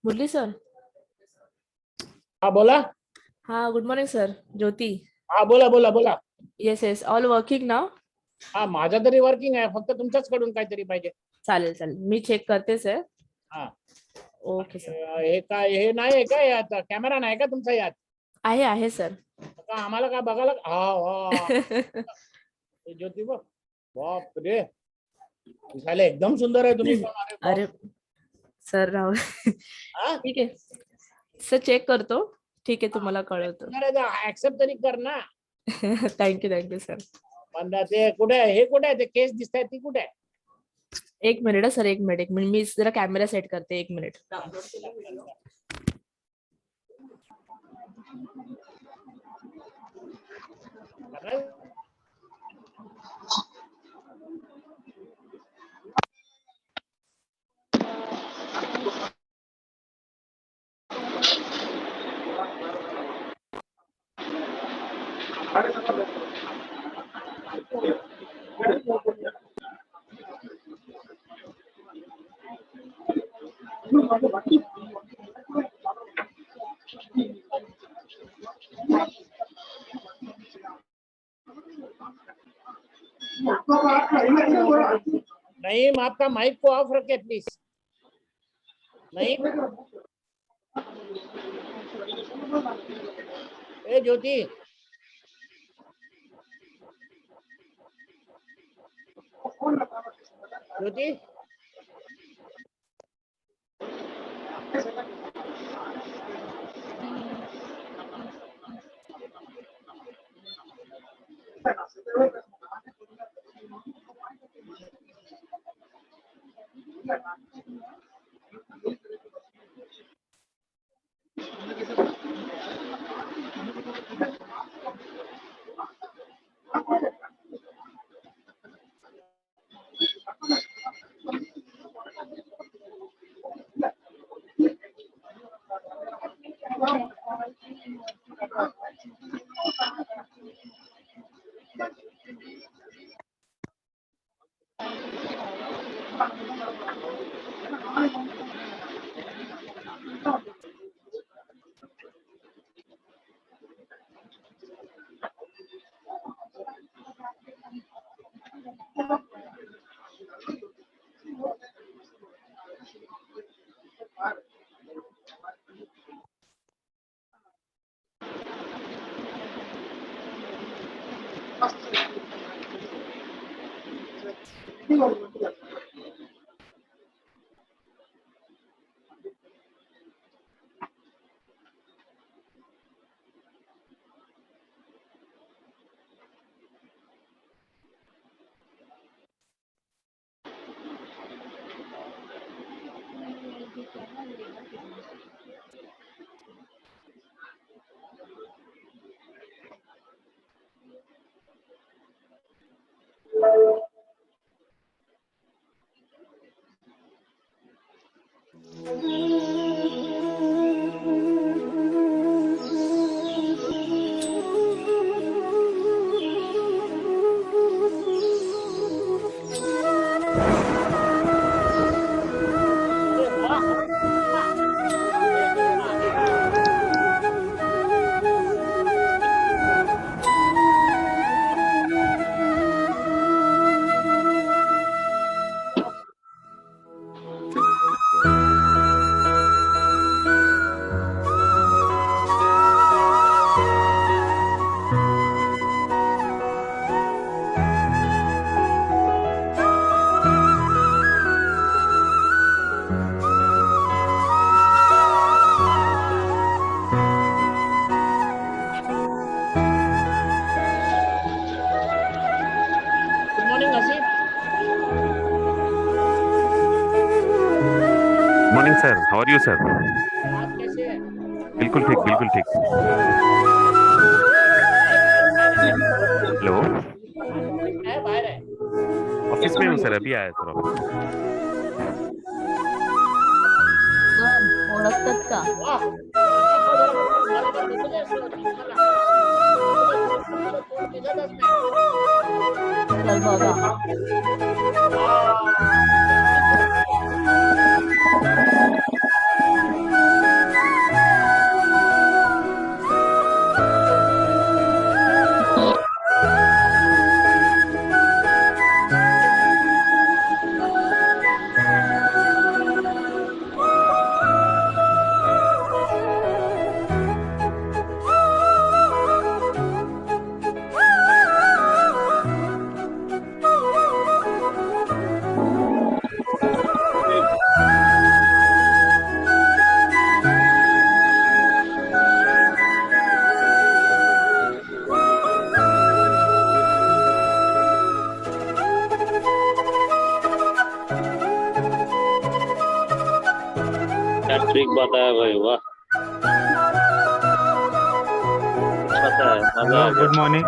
मुरली sir. हा बोला. हा, गुड मॉर्निंग सर. ज्योती. हा बोला बोला बोला. येस येस, ऑल वर्किंग नाव. हा, माझा तरी वर्किंग आहे, फक्त तुमच्याच कडून काहीतरी पाहिजे. चालेल चालेल, मी चेक करते सर. हा, ओके सर. हे काय, हे नाही आहे का यात कॅमेरा नाही का तुमचा यात? आहे आहे सर. आता आम्हाला काय बघायला? हा वा ज्योती बघ, बाप रे, दिसायला एकदम सुंदर आहे तुम्ही पण. अरे बाप. अरे सर राहू. हा? ठीक आहे सर, चेक करतो. ठीक आहे, तुम्हाला कळवतो. ऍक्सेप्ट तरी कर ना. Thank you sir. पण ते कुठे आहे, हे कुठे आहे, ते केस दिसत आहे ती कुठे आहे? एक मिनिट सर, एक मिनिट मी जरा कॅमेरा सेट करते. एक मिनिट. नहीं, आपका माइक को ऑफ रखे प्लीज. नहीं, ए ज्योति, ज्योति, अरे वाह! Good morning Haseeb, morning sir, how are you sir? आप कैसे हैं? बिल्कुल ठीक, बिल्कुल ठीक। हेलो, है बाहर है। ऑफिस में हूँ सर, अभी आया सर ऑफिस। ओळखतात का? वाह! मला भेटले असं तुम्हाला. कोण दिसतच नाही. चल बघा. क्या ट्रिक बताया भाई, वाह! पता है, मजा आ गया। Good morning.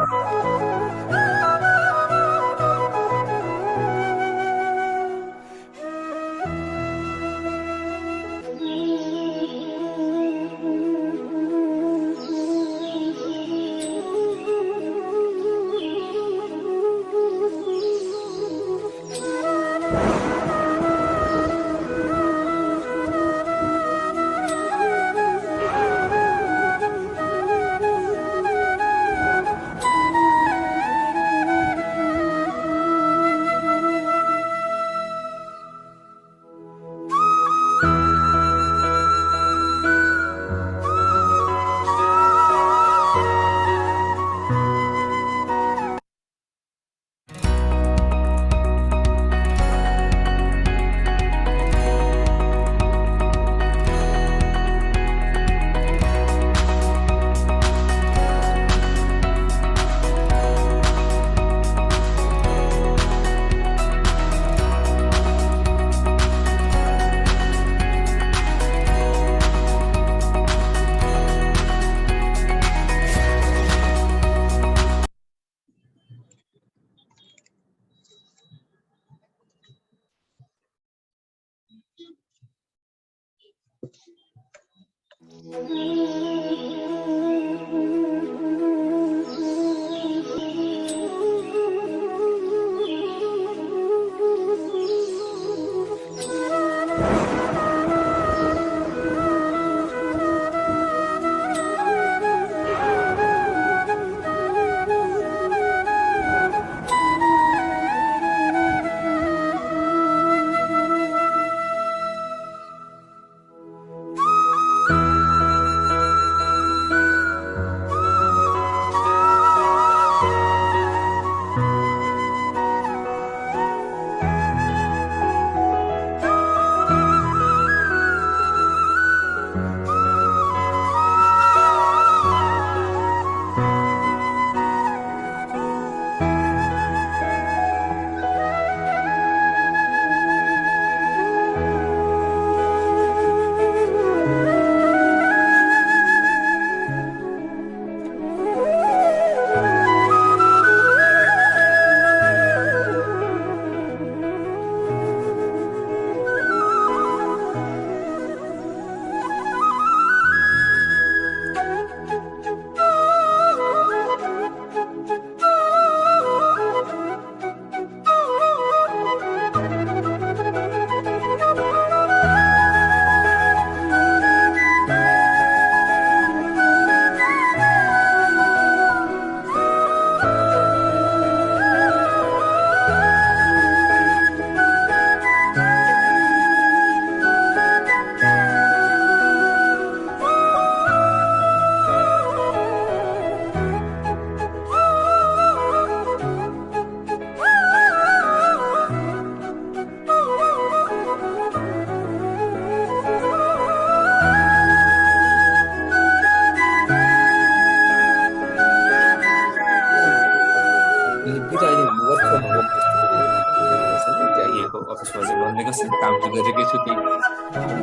अफिसमा चाहिँ भनेको छ कामहरू गरेकै छु त्यही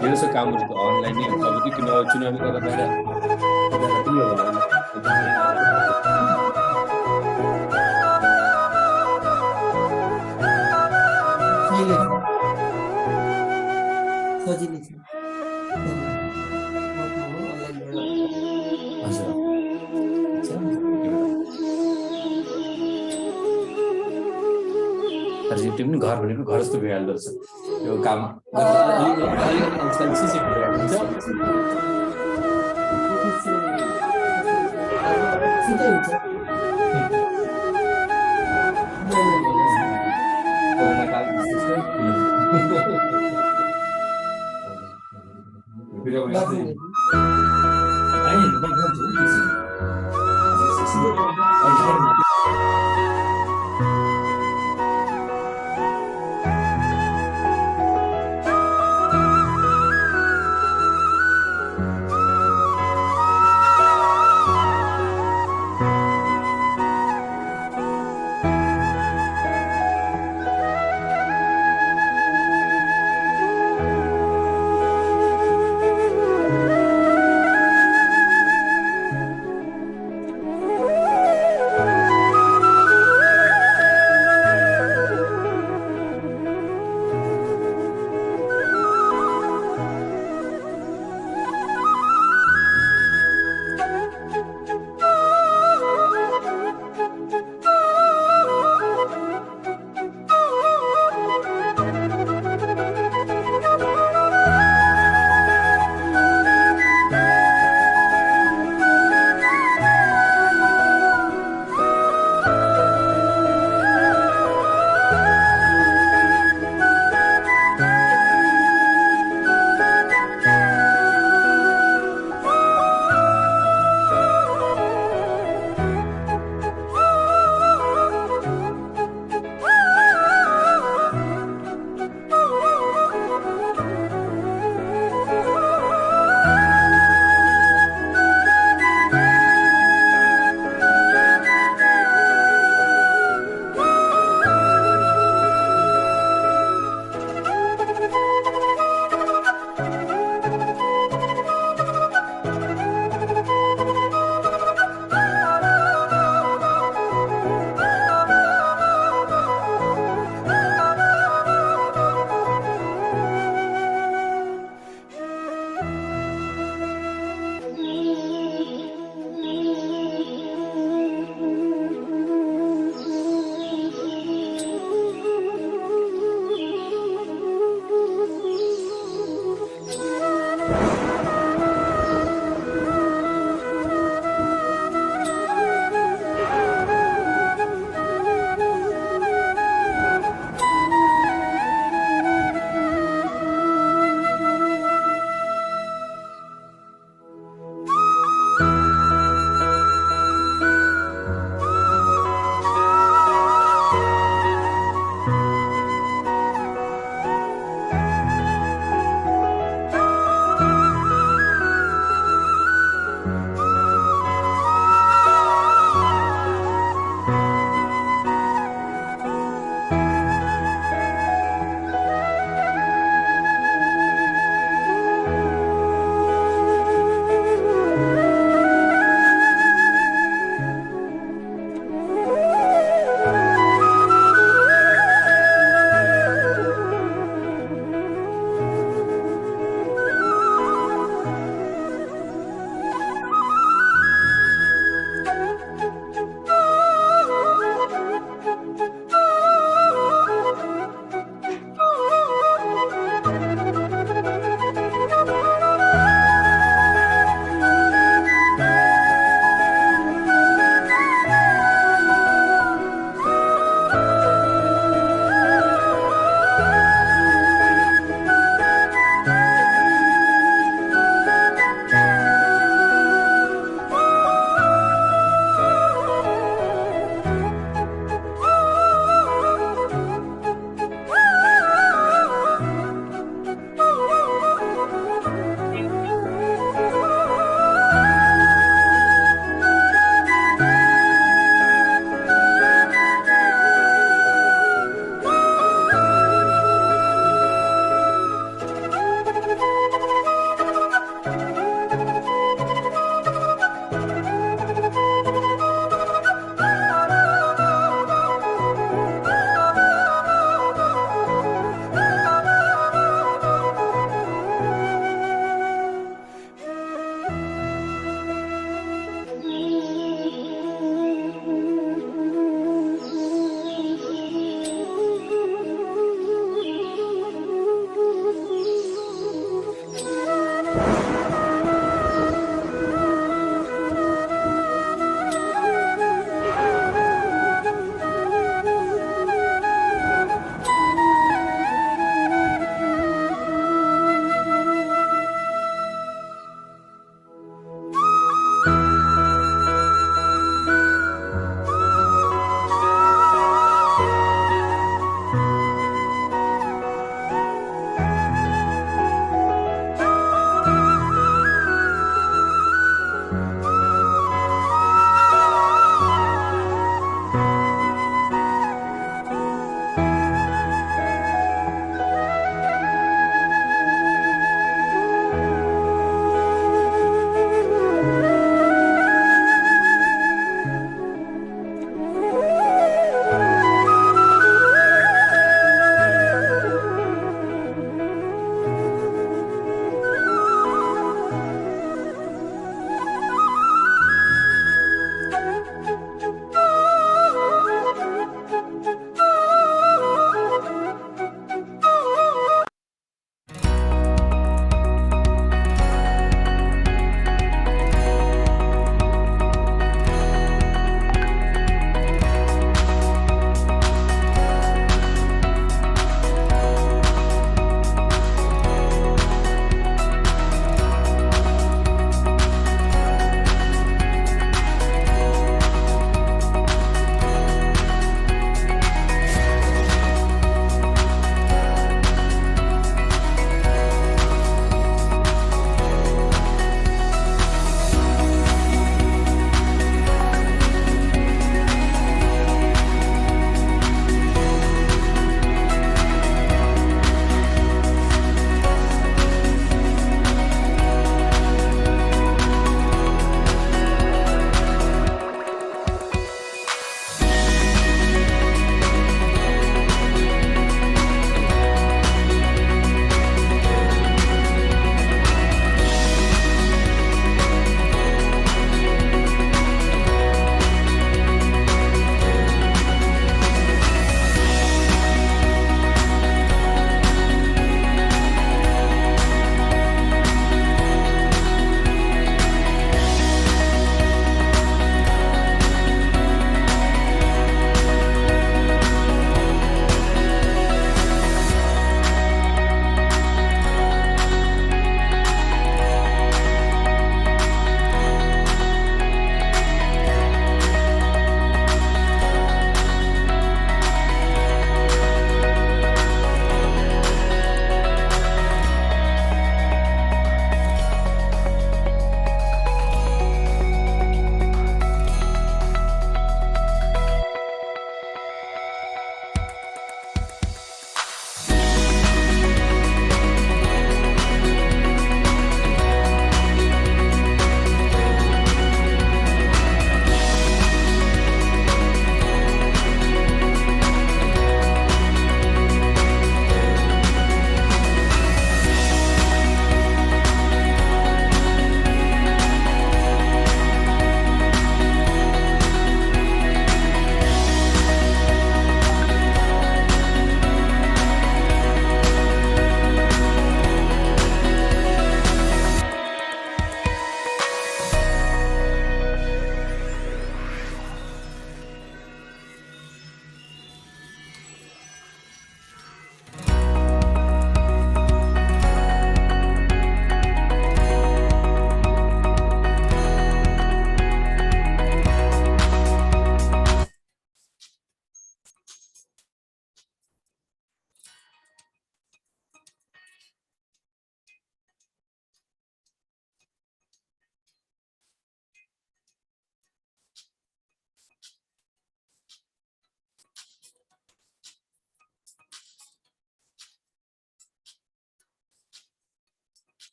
धेरै जसो कामहरू त अनलाइन नै हुन्छ अब त्यो किन चुनावी गरेर बाहिर पनि होला सजिलै छ हजुर त्यो पनि घर भनेको घर जस्तो भइहाल्दो रहेछ यो काम छिटै हुन्छ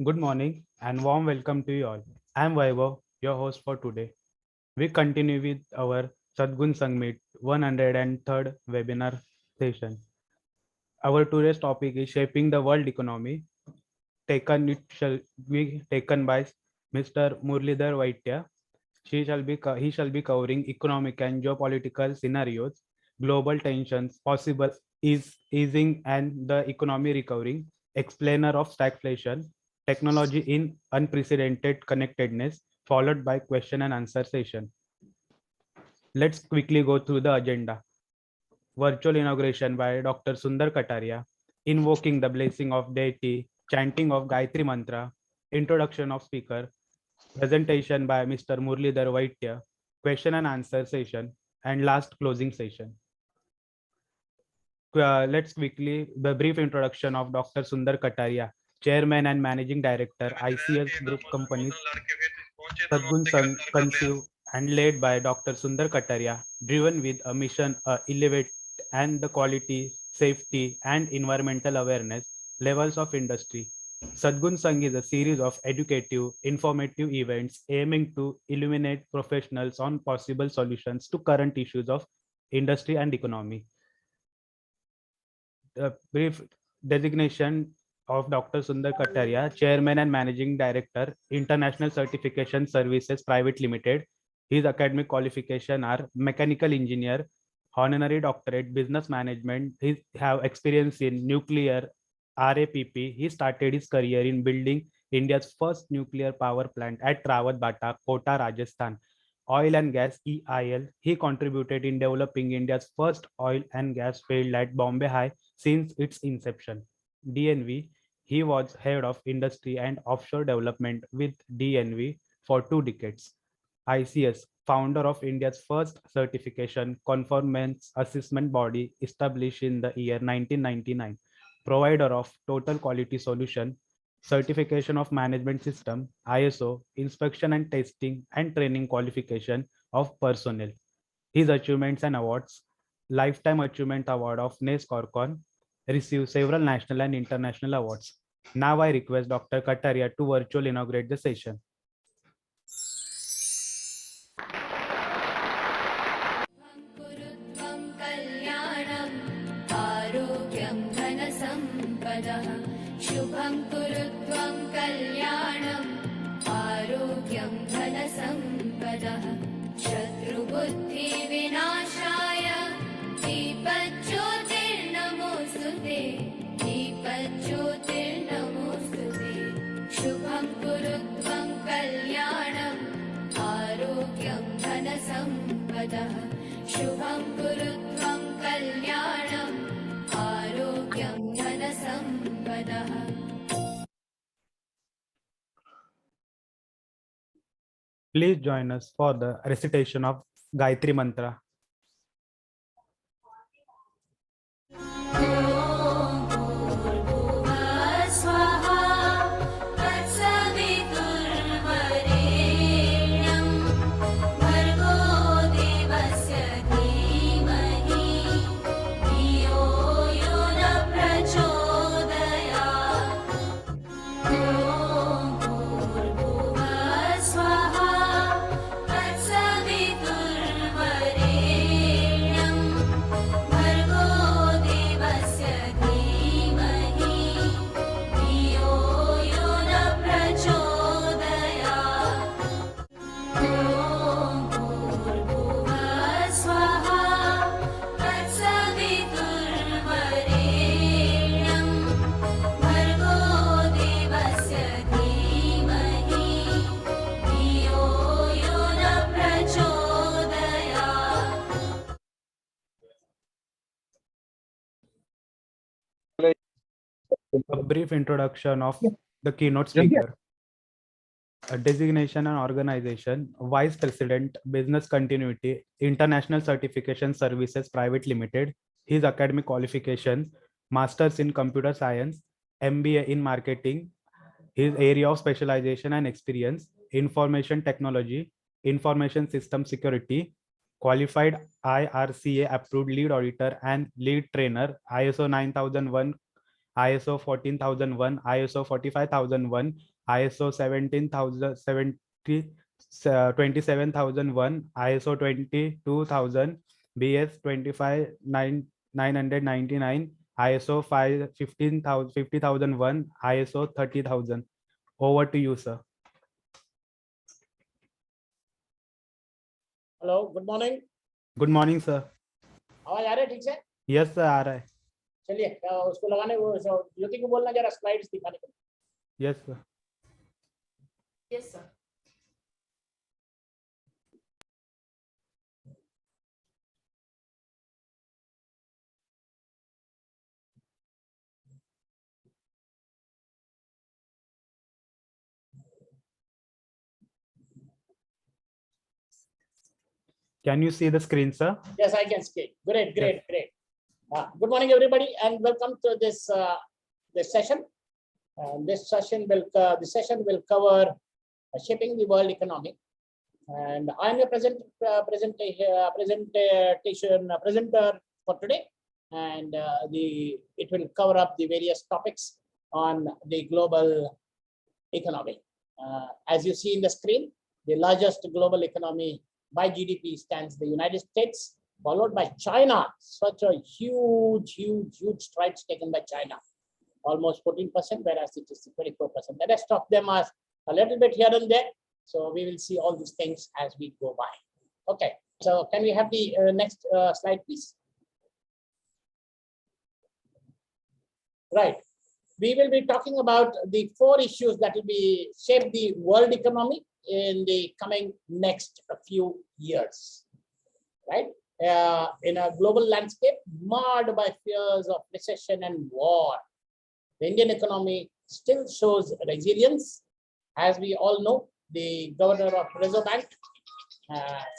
Good morning and warm welcome to you all. I am Vaibhav, your host for today. We continue with our Sadgun Sangmeet 103rd webinar session. Our today's topic is shaping the world economy. It shall be taken by Mr. Murlidhar Vaitya. He shall be covering economic and geopolitical scenarios, global tensions, possible easing and the economy recovering, explainer of stagflation, technology in unprecedented connectedness, followed by question and answer session. Let's quickly go through the agenda. Virtual inauguration by Dr. Sundar Kataria, invoking the blessing of deity, chanting of Gayatri Mantra, introduction of speaker, presentation by Mr. Murlidhar Vaitya, question and answer session, and last closing session. Let's quickly the brief introduction of Dr. Sundar Kataria, Chairman and Managing Director, ICS Group Companies, Sadgun conceived and led by Dr. Sundar Kataria, driven with a mission elevate and the quality, safety, and environmental awareness levels of industry. Sadgun Sangh is a series of educative, informative events aiming to illuminate professionals on possible solutions to current issues of industry and economy. The brief designation of Dr. Sundar Kataria, Chairman and Managing Director, International Certification Services Private Limited. His academic qualification are Mechanical Engineer, Honorary Doctorate, Business Management. He have experience in nuclear, RAPP. He started his career in building India's first nuclear power plant at Rawat Bata, Kota, Rajasthan. Oil and gas EIL. He contributed in developing India's first oil and gas field at Bombay High since its inception. DNV. He was head of industry and offshore development with DNV for 2 decades. ICS, founder of India's first certification conformance assessment body established in the year 1999, provider of total quality solution, certification of management system, ISO, inspection and testing and training qualification of personnel. His achievements and awards: Lifetime Achievement Award of NES Corcon, received several national and international awards. Now I request Dr. Kataria to virtually inaugurate the session. कुरुत्वं कल्याणम् आरोग्यं धनसम्पदः शुभं कुरुत्वं कल्याणम् आरोग्यं धनसम्पदः शत्रुबुद्धिविनाशाय दीपज्योतिर्नमोऽस्तुते दीपज्योतिर्नमोऽस्तुते शुभं कुरुत्वं कल्याणम् आरोग्यं धनसम्पदः शुभं कुरुत्वं कल्याणम् आरोग्यं धनसम्पदः. Please join us for the recitation of Gayatri Mantra. A brief introduction of the keynote speaker. A designation and organization, Vice President, Business Continuity, International Certification Services Private Limited. His academic qualification, Masters in Computer Science, MBA in Marketing. His area of specialization and experience, Information Technology, Information System Security, qualified IRCA approved lead auditor and lead trainer, ISO 9001 ISO 14001, ISO 45001, ISO 27001, ISO 22000, BS 25999, ISO 50001, ISO 30000. Over to you, sir. Hello, good morning. Good morning, sir. आवाज आ रहा है ठीक से? Yes, sir. आ रहा है. चलिए उसको लगाने वो ज्योति को बोलना जरा स्लाइड्स दिखाने को. Yes, sir. Yes, sir. Can you see the screen, sir? Yes, I can speak. Great. Good morning, everybody, and welcome to this this session. This session will cover shaping the world economy, and I am a presenter for today, and it will cover up the various topics on the global economy. As you see in the screen, the largest global economy by GDP stands the United States, followed by China. Such a huge strides taken by China, almost 14%, whereas it is 24%. The rest of them are a little bit here and there. So we will see all these things as we go by. Okay, so can we have the next slide, please? Right. We will be talking about the 4 issues that will be shape the world economy in the coming next few years, right? In a global landscape marred by fears of recession and war, the Indian economy still shows resilience. As we all know, the governor of Reserve Bank,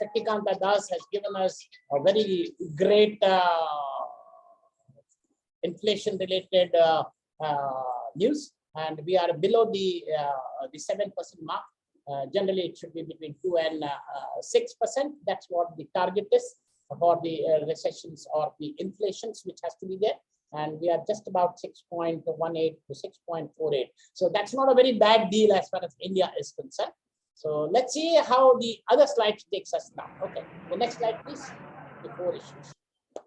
Shaktikanta Das, has given us a very great inflation-related news, and we are below the 7% mark. Generally, it should be between 2 and 6%. That's what the target is for the recessions or the inflations, which has to be there. And we are just about 6.18 to 6.48. So that's not a very bad deal as far as India is concerned. So let's see how the other slide takes us now. Okay, the next slide, please. The 4 issues.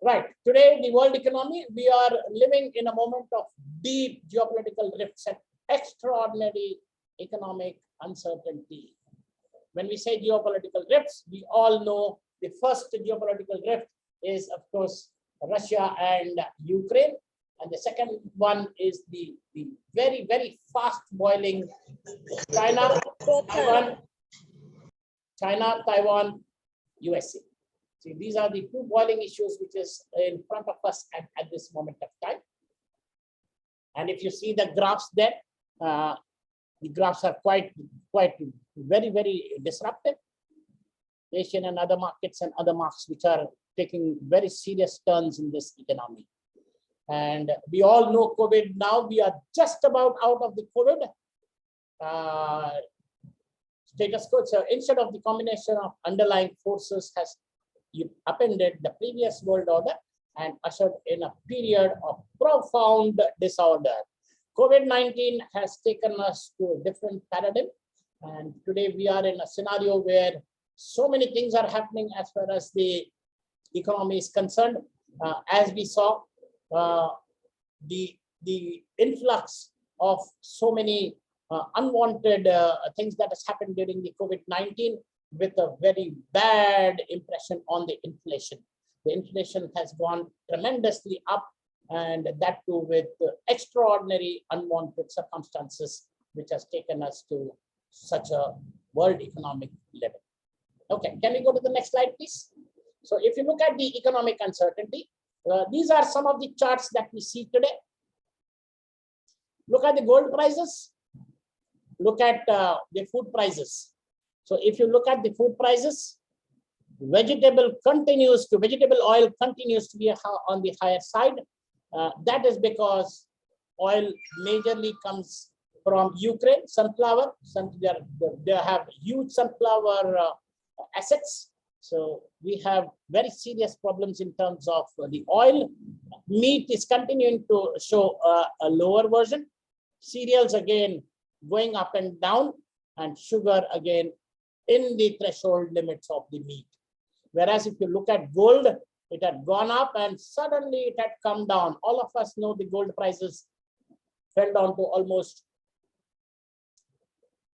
Right. Today, the world economy, we are living in a moment of deep geopolitical rifts and extraordinary economic uncertainty. When we say geopolitical rifts, we all know the first geopolitical rift is, of course, Russia and Ukraine. And the second one is the very, very fast boiling China, Taiwan, USA. See, these are the 2 boiling issues which is in front of us at this moment of time. And if you see the graphs there, the graphs are quite very, very disruptive. Asian and other markets and other markets which are taking very serious turns in this economy. And we all know COVID now. We are just about out of the COVID status quo. So instead of the combination of underlying forces has upended the previous world order and ushered in a period of profound disorder. COVID-19 has taken us to a different paradigm, and today we are in a scenario where so many things are happening as far as the economy is concerned. As we saw, the influx of so many unwanted things that has happened during the COVID-19 with a very bad impression on the inflation. The inflation has gone tremendously up, and that too with extraordinary unwanted circumstances, which has taken us to such a world economic level. Okay, can we go to the next slide, please? So if you look at the economic uncertainty, these are some of the charts that we see today. Look at the gold prices. Look at the food prices. So if you look at the food prices, vegetable oil continues to be on the higher side. That is because oil majorly comes from Ukraine, sunflower. They have huge sunflower assets, So we have very serious problems in terms of the oil. Meat is continuing to show a lower version. Cereals again going up and down, and sugar again in the threshold limits of the meat. Whereas if you look at gold, it had gone up and suddenly it had come down. All of us know the gold prices fell down to almost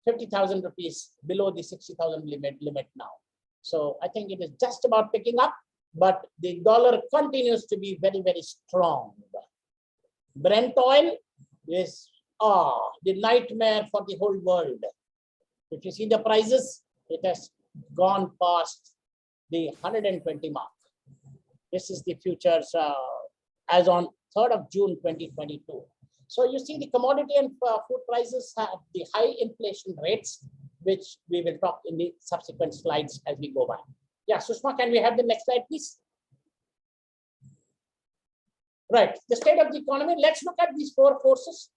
50,000 rupees below the 60,000 limit now. So I think it is just about picking up, but the dollar continues to be very, very strong. Brent oil is the nightmare for the whole world. If you see the prices, it has gone past the 120 mark. This is the futures as on 3rd of June 2022. So you see the commodity and food prices have the high inflation rates, which we will talk in the subsequent slides as we go by. Yeah, Sushma, can we have the next slide, please? Right, the state of the economy. Let's look at these four forces.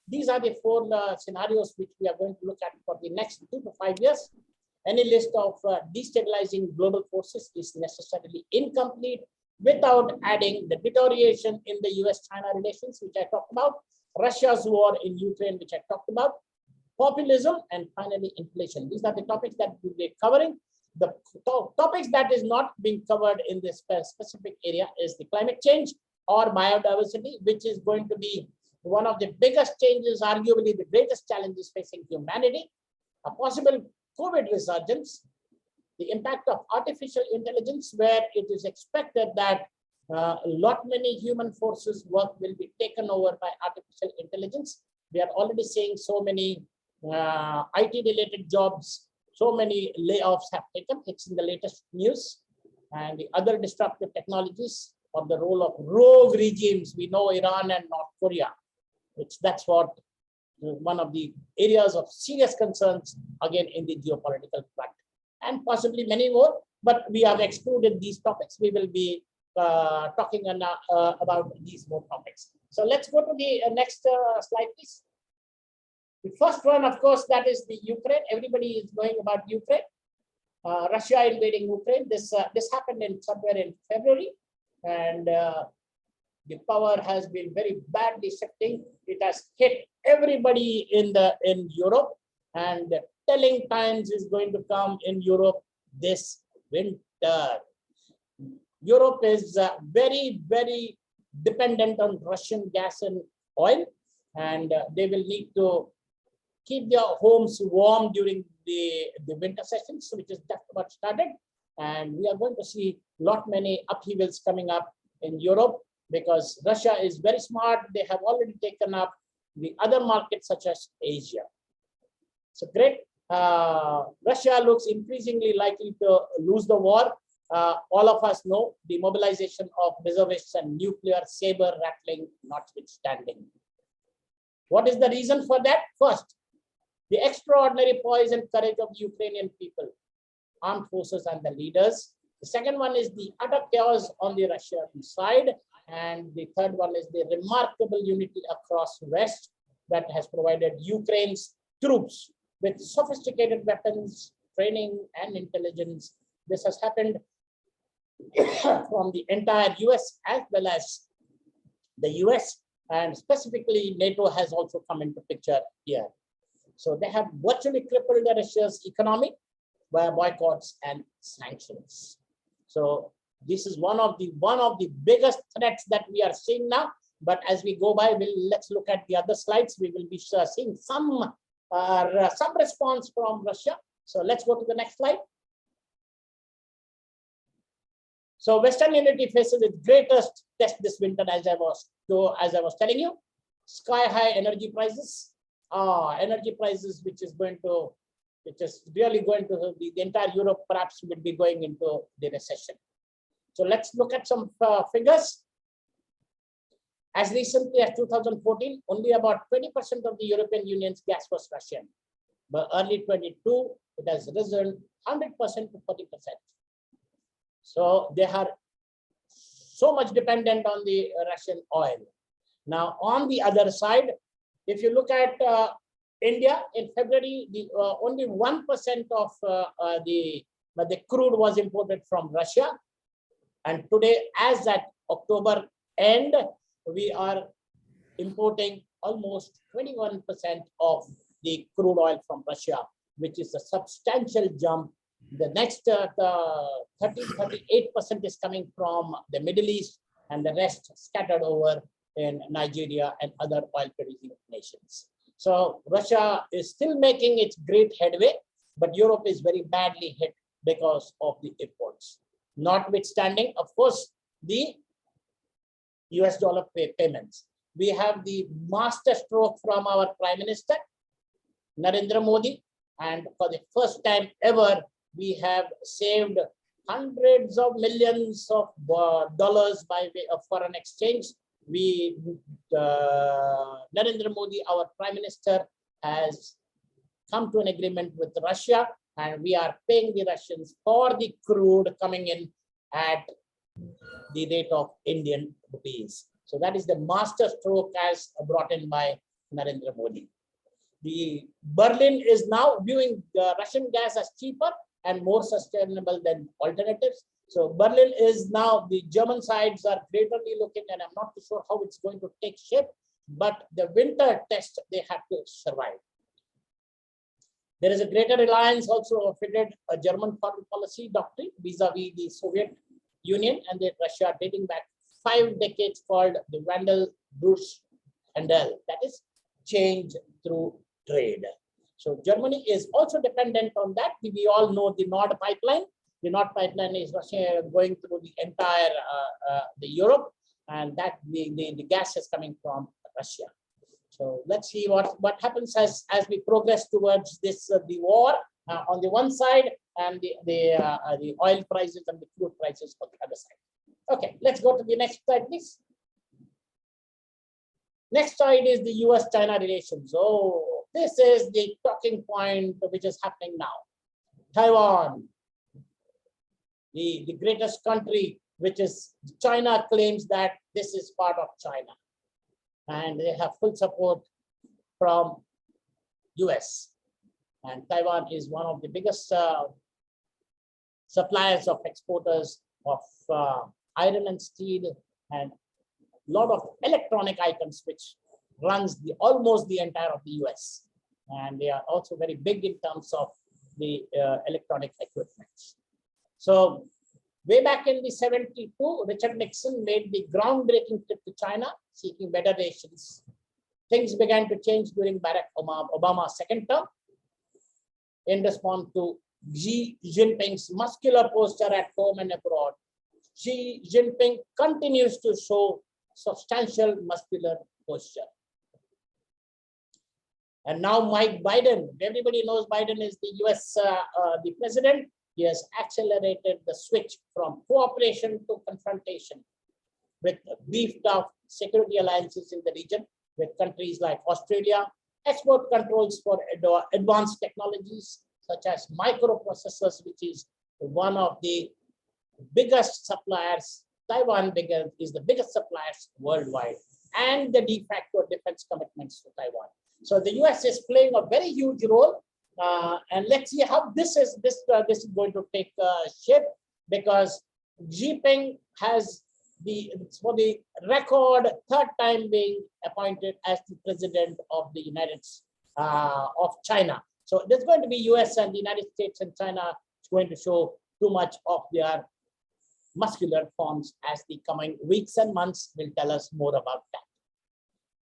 These are the four scenarios which we are going to look at for the next 2 to 5 years. Any list of destabilizing global forces is necessarily incomplete without adding the deterioration in the US-China relations, which I talked about, Russia's war in Ukraine, which I talked about, populism, and finally inflation. These are the topics that we'll be covering. The topics that is not being covered in this specific area is the climate change or biodiversity, which is going to be one of the biggest changes, arguably the greatest challenges facing humanity, a possible COVID resurgence, the impact of artificial intelligence, where it is expected that many human forces work will be taken over by artificial intelligence. We are already seeing so many IT related jobs, so many layoffs have taken. It's in the latest news. And the other disruptive technologies or the role of rogue regimes. We know Iran and North Korea, that's what one of the areas of serious concerns again in the geopolitical front, and possibly many more, but we have excluded these topics. We will be talking about these more topics. So let's go to the next slide, please. The first one, of course, that is the Ukraine. Everybody is knowing about Ukraine. Russia invading Ukraine. This happened somewhere in February, and the power has been very badly shifting. It has hit everybody in Europe, and telling times is going to come in Europe this winter. Europe is very, very dependent on Russian gas and oil, and they will need to keep their homes warm during the winter sessions, which is just about started. And we are going to see many upheavals coming up in Europe, because Russia is very smart. They have already taken up the other markets such as Asia. So great. Russia looks increasingly likely to lose the war. All of us know the mobilization of reservists and nuclear saber rattling notwithstanding. What is the reason for that? First, the extraordinary poise and courage of the Ukrainian people, armed forces and the leaders. The second one is the utter chaos on the Russian side. And the third one is the remarkable unity across West that has provided Ukraine's troops with sophisticated weapons, training, and intelligence. This has happened from the entire US as well as the US, and specifically NATO has also come into picture here. So they have virtually crippled Russia's economy by boycotts and sanctions. So this is one of the biggest threats that we are seeing now. But as we go by, let's look at the other slides. We will be seeing some response from Russia. So let's go to the next slide. So Western unity faces its greatest test this winter, as I was telling you. Sky high energy prices. Energy prices, which is really going to the entire Europe perhaps will be going into the recession. So let's look at some figures. As recently as 2014, only about 20% of the European Union's gas was Russian. By early 22, it has risen 100% to 40%. So they are so much dependent on the Russian oil. Now, on the other side, if you look at India in February, only 1% of the crude was imported from Russia. And today, as at October end, we are importing almost 21% of the crude oil from Russia, which is a substantial jump. The next 38% is coming from the Middle East, and the rest scattered over in Nigeria and other oil producing nations. So Russia is still making its great headway, but Europe is very badly hit because of the imports. Notwithstanding, of course, the US dollar payments. We have the master stroke from our Prime Minister, Narendra Modi, and for the first time ever, we have saved hundreds of millions of dollars by way of foreign exchange. Narendra Modi, our Prime Minister, has come to an agreement with Russia, and we are paying the Russians for the crude coming in at the rate of Indian rupees. So that is the master stroke as brought in by Narendra Modi. The Berlin is now viewing the Russian gas as cheaper and more sustainable than alternatives. So Berlin is now, the German sides are greatly looking, and I'm not too sure how it's going to take shape, but the winter test they have to survive. There is a greater alliance also fitted a German foreign policy doctrine vis-a-vis the Soviet Union and the Russia dating back 5 decades, called the Wandel-Drusch-Handel, that is change through trade. So Germany is also dependent on that. We all know the Nord Pipeline. The Nord Pipeline is Russia going through the entire the Europe, and that the gas is coming from Russia. So let's see what happens as we progress towards this the war on the one side, and the oil prices and the crude prices on the other side. Okay, let's go to the next slide, please. Next slide is the US-China relations. Oh, this is the talking point which is happening now. Taiwan, the greatest country, which is China, claims that this is part of China, and they have full support from US. And Taiwan is one of the biggest suppliers of exporters of iron and steel and a lot of electronic items, which runs almost the entire of the US. And they are also very big in terms of the electronic equipment. So way back in the 72, Richard Nixon made the groundbreaking trip to China, seeking better relations. Things began to change during Barack Obama's second term. In response to Xi Jinping's muscular posture at home and abroad, Xi Jinping continues to show substantial muscular posture. And now Mike Biden, everybody knows Biden is the US the president. He has accelerated the switch from cooperation to confrontation with beefed up security alliances in the region with countries like Australia, export controls for advanced technologies such as microprocessors, which is one of the biggest suppliers. Taiwan is the biggest suppliers worldwide, and the de facto defense commitments to Taiwan. So the US is playing a very huge role, and let's see how this is going to take shape, because Xi Jinping has for the record third time being appointed as the president of the of China. So there's going to be US and the United States and China is going to show too much of their muscular forms as the coming weeks and months will tell us more about that.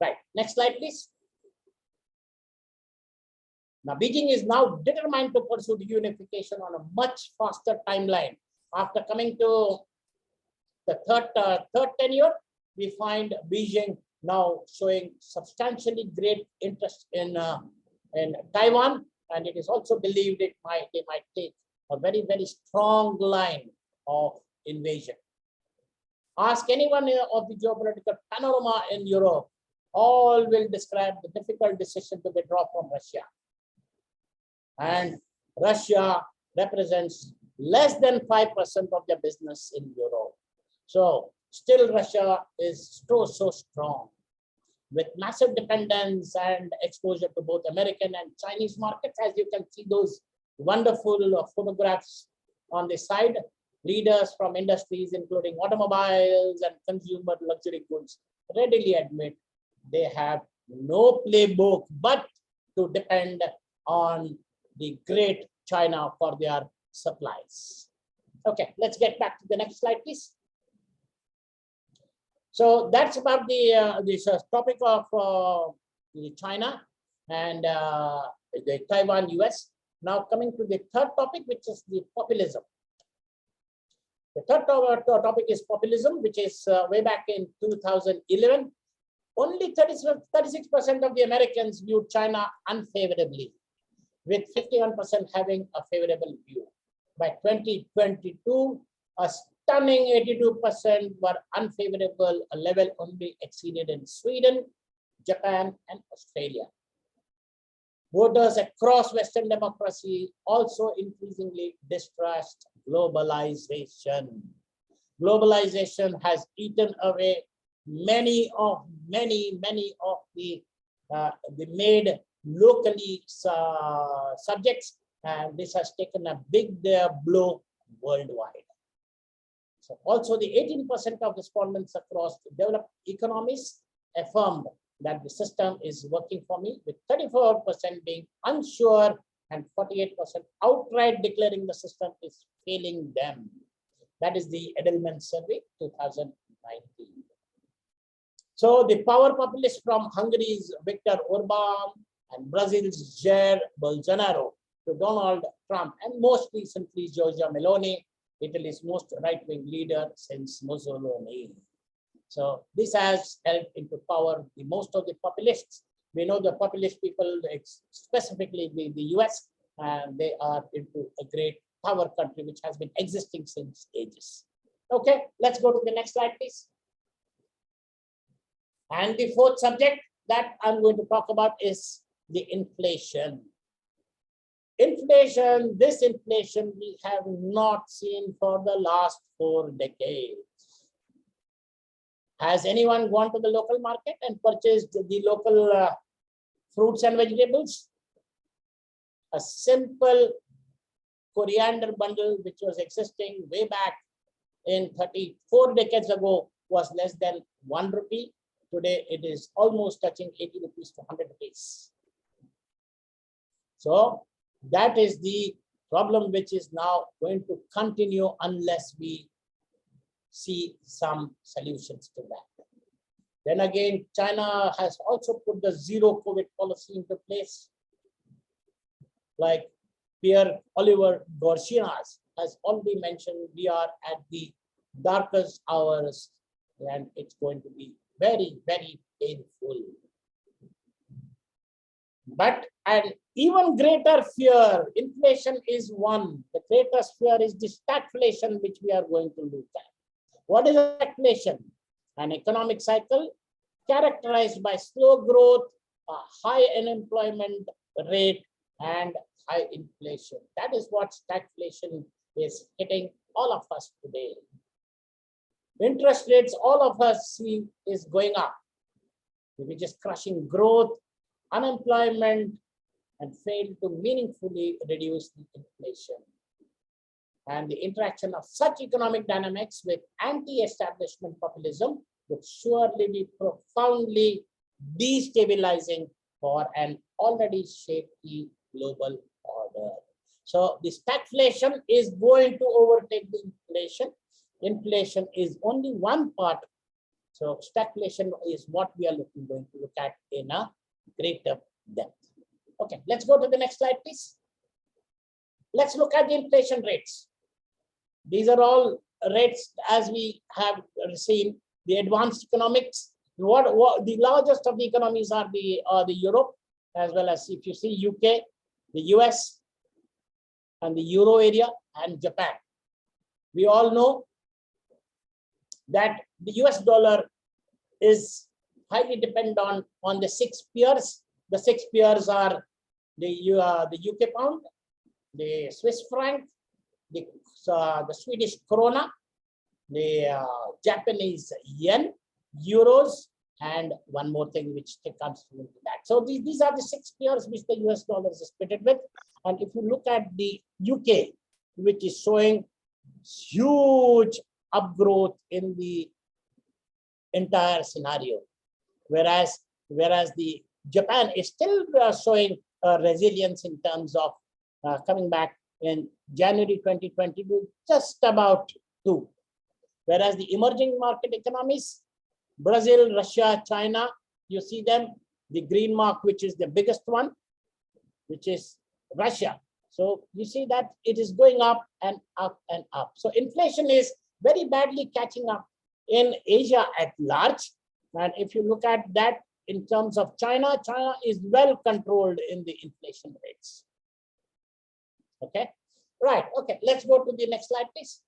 Right, next slide, please. Now, Beijing is now determined to pursue the unification on a much faster timeline. After coming to the third tenure, we find Beijing now showing substantially great interest in Taiwan, and it is also believed they might take a very, very strong line of invasion. Ask anyone of the geopolitical panorama in Europe, all will describe the difficult decision to withdraw from Russia. And Russia represents less than 5% of their business in Europe. So still Russia is so strong. with massive dependence and exposure to both American and Chinese markets. As you can see those wonderful photographs on the side, leaders from industries including automobiles and consumer luxury goods readily admit they have no playbook but to depend on the great China for their supplies. Okay, let's get back to the next slide, please. So that's about the this topic of China and the Taiwan, US. Now coming to the third topic, which is the populism. The third topic is populism, which is way back in 2011. Only 36% of the Americans viewed China unfavorably, with 51% having a favorable view. By 2022, a stunning 82% were unfavorable, a level only exceeded in Sweden, Japan, and Australia. Voters across Western democracy also increasingly distrust globalization. Globalization has eaten away many of the made locally subjects, and this has taken a big blow worldwide. So also the 18% of respondents across developed economies affirmed that the system is working for me, with 34% being unsure and 48% outright declaring the system is failing them. That is the Edelman survey 2019. So the power populists from Hungary's Viktor Orban and Brazil's Jair Bolsonaro to Donald Trump, and most recently Giorgia Meloni, Italy's most right-wing leader since Mussolini. So this has helped into power the most of the populists. We know the populist people, specifically the US, and they are into a great power country which has been existing since ages. Okay, let's go to the next slide, please. And the fourth subject that I'm going to talk about is the inflation. Inflation, this inflation we have not seen for the last 4 decades. Has anyone gone to the local market and purchased the local fruits and vegetables? A simple coriander bundle, which was existing way back in 34 decades ago, was less than 1 rupee. Today, it is almost touching 80 rupees to 100 rupees. So that is the problem which is now going to continue unless we see some solutions to that. Then again, China has also put the zero COVID policy into place. Like Pierre-Olivier Gourshinas has already mentioned, we are at the darkest hours and it's going to be very, very painful. But an even greater fear, inflation is one. The greatest fear is the stagflation, which we are going to look at. What is stagflation? An economic cycle characterized by slow growth, a high unemployment rate, and high inflation. That is what stagflation is hitting all of us today. Interest rates, all of us see, is going up, which is crushing growth, unemployment, and fail to meaningfully reduce the inflation. And the interaction of such economic dynamics with anti-establishment populism would surely be profoundly destabilizing for an already shaky global order. So the stagflation is going to overtake the inflation. Inflation is only one part. So stagflation is what we are going to look at in a greater depth. Okay, let's go to the next slide, please. Let's look at the inflation rates. These are all rates as we have seen the advanced economics. What the largest of the economies are the Europe, as well as if you see UK, the US, and the Euro area, and Japan. We all know that the US dollar is highly dependent on the 6 peers. The 6 peers are the UK pound, the Swiss franc, the Swedish krona, the Japanese yen, euros, and one more thing which comes into that. So these are the 6 pairs which the US dollar is pitted with. And if you look at the UK, which is showing huge upgrowth in the entire scenario, whereas the Japan is still showing resilience in terms of coming back in January 2020 to just about 2. Whereas the emerging market economies, Brazil, Russia, China, you see them, the green mark, which is the biggest one, which is Russia. So you see that it is going up and up and up. So inflation is very badly catching up in Asia at large. And if you look at that in terms of China, China is well controlled in the inflation rates. Okay, right. Okay, let's go to the next slide, please.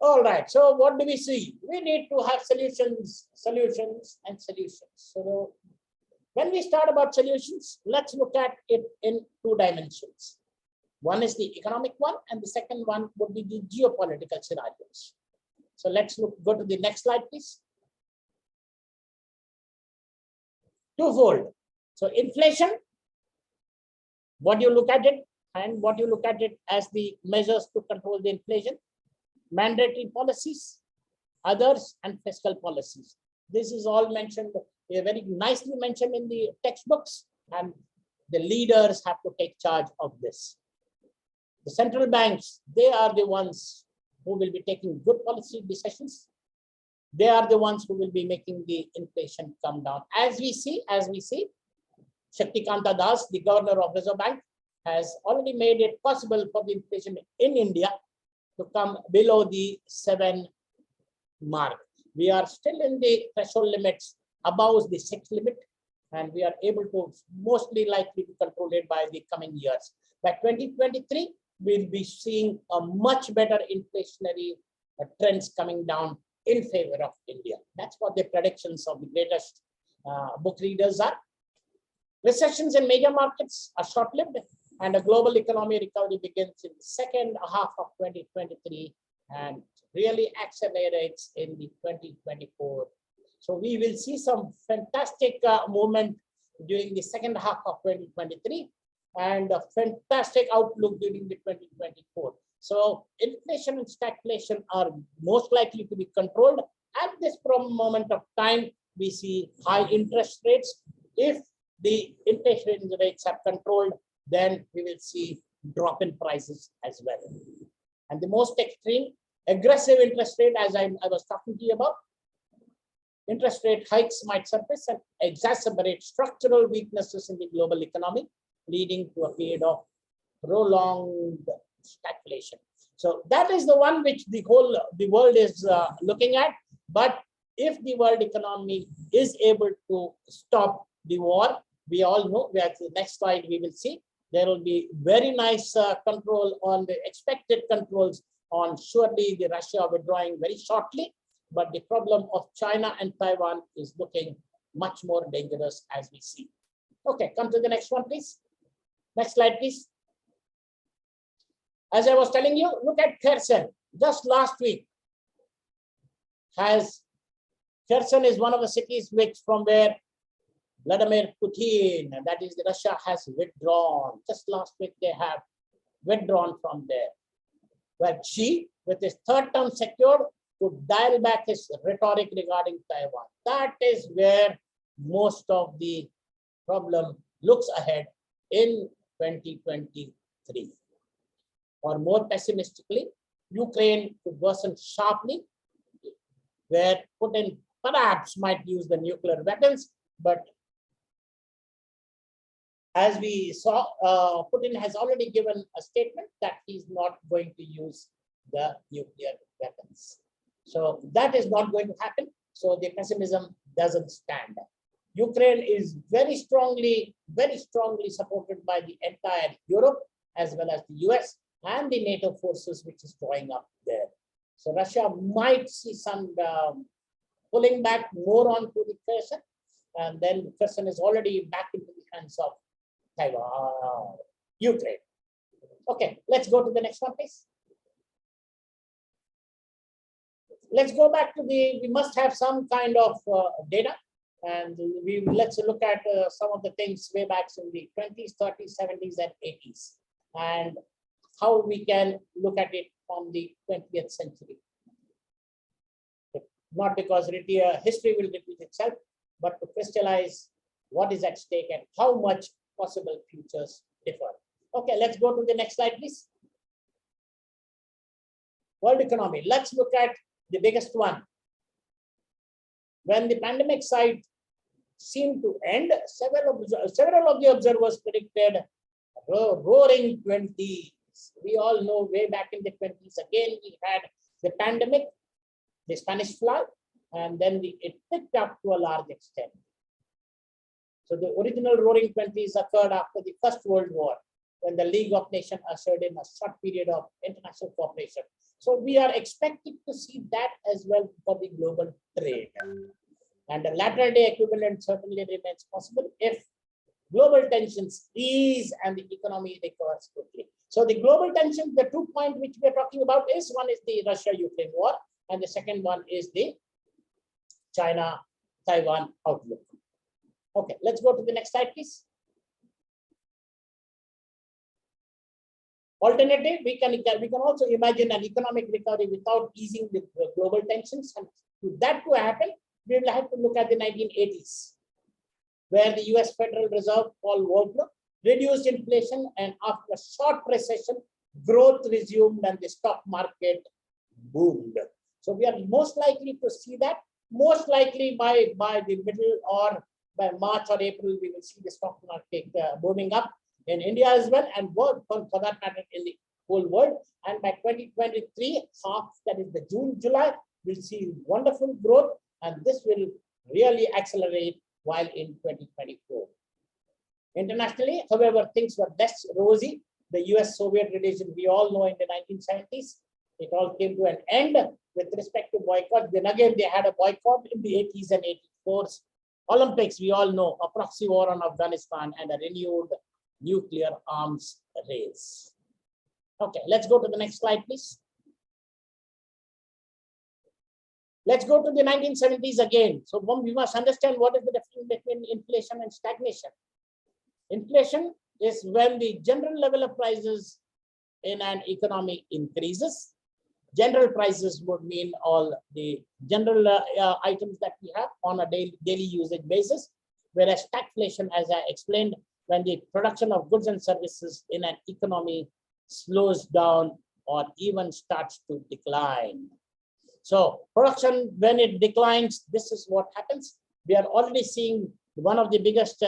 All right, so what do we see? We need to have solutions. So when we start about solutions, let's look at it in 2 dimensions. One is the economic one, and the second one would be the geopolitical scenarios. So let's go to the next slide, please. Twofold. So inflation, what you look at it, and what you look at it as the measures to control the inflation, mandatory policies, others, and fiscal policies. This is all mentioned, very nicely mentioned in the textbooks, and the leaders have to take charge of this. The central banks, they are the ones who will be taking good policy decisions. They are the ones who will be making the inflation come down. As we see, Shaktikanta Das, the governor of Reserve Bank, has already made it possible for the inflation in India to come below the 7 mark. We are still in the threshold limits above the 6 limit, and we are able to mostly likely to control it by the coming years. By 2023, we'll be seeing a much better inflationary trends coming down in favor of India. That's what the predictions of the greatest book readers are. Recessions in major markets are short-lived, and a global economy recovery begins in the second half of 2023 and really accelerates in the 2024. So we will see some fantastic movement during the second half of 2023 and a fantastic outlook during the 2024. So inflation and stagflation are most likely to be controlled. At this moment of time, we see high interest rates. If the inflation rates are controlled, then we will see drop in prices as well. And the most extreme, aggressive interest rate, as I was talking to you about, interest rate hikes might surface and exacerbate structural weaknesses in the global economy, leading to a period of prolonged stagflation. So that is the one which the world is looking at. But if the world economy is able to stop the war, we all know, at the next slide we will see, there will be very nice control on the expected controls on surely the Russia withdrawing very shortly. But the problem of China and Taiwan is looking much more dangerous as we see. Okay, come to the next one, please. Next slide, please. As I was telling you, look at Kherson. Just last week, Kherson is one of the cities which from where Vladimir Putin, that is Russia, has withdrawn. Just last week, they have withdrawn from there. Where Xi, with his 3rd term secured, could dial back his rhetoric regarding Taiwan. That is where most of the problem looks ahead in 2023. Or more pessimistically, Ukraine could worsen sharply, where Putin perhaps might use the nuclear weapons, but as we saw, Putin has already given a statement that he's not going to use the nuclear weapons. So that is not going to happen. So the pessimism doesn't stand. Ukraine is very strongly supported by the entire Europe, as well as the US and the NATO forces, which is drawing up there. So Russia might see some pulling back more onto the Kherson, and then Kherson is already back into the hands of Taiwan, Ukraine. Okay, let's go to the next one, please. let's go back to we must have some kind of data, and let's look at some of the things way back in the 20s, 30s, 70s, and 80s, and how we can look at it from the 20th century. Not because history will repeat itself, but to crystallize what is at stake and how much possible futures differ. Okay, let's go to the next slide, please. World economy. Let's look at the biggest one. When the pandemic side seemed to end, several of the observers predicted roaring 20s. We all know way back in the 20s, again, we had the pandemic, the Spanish fly, and then it picked up to a large extent. So the original roaring 20s occurred after the First World War, when the League of Nations ushered in a short period of international cooperation. So we are expecting to see that as well for the global trade. And the latter day equivalent certainly remains possible if global tensions ease and the economy recovers quickly. So the global tensions, the 2 points which we are talking about is, one is the Russia-Ukraine war, and the second one is the China-Taiwan outlook. Okay, let's go to the next slide, please. Alternative, we can also imagine an economic recovery without easing the global tensions, and to that to happen, we will have to look at the 1980s, where the US Federal Reserve, Paul Volcker, reduced inflation, and after a short recession, growth resumed and the stock market boomed. So we are most likely to see that. Most likely by the middle or by March or April, we will see the stock market booming up in India as well, and for that matter in the whole world. And by 2023, that is the June, July, we'll see wonderful growth, and this will really accelerate while in 2024. Internationally, however, things were less rosy. The US-Soviet relation, we all know in the 1970s, it all came to an end with respect to boycott. Then again, they had a boycott in the 80s and 84s. Olympics, we all know, a proxy war on Afghanistan, and a renewed nuclear arms race. Okay, let's go to the next slide, please. Let's go to the 1970s again. So we must understand what is the difference between inflation and stagnation. Inflation is when the general level of prices in an economy increases. General prices would mean all the general items that we have on a daily usage basis, whereas stagflation, as I explained, when the production of goods and services in an economy slows down or even starts to decline. So production, when it declines, this is what happens. We are already seeing one of the biggest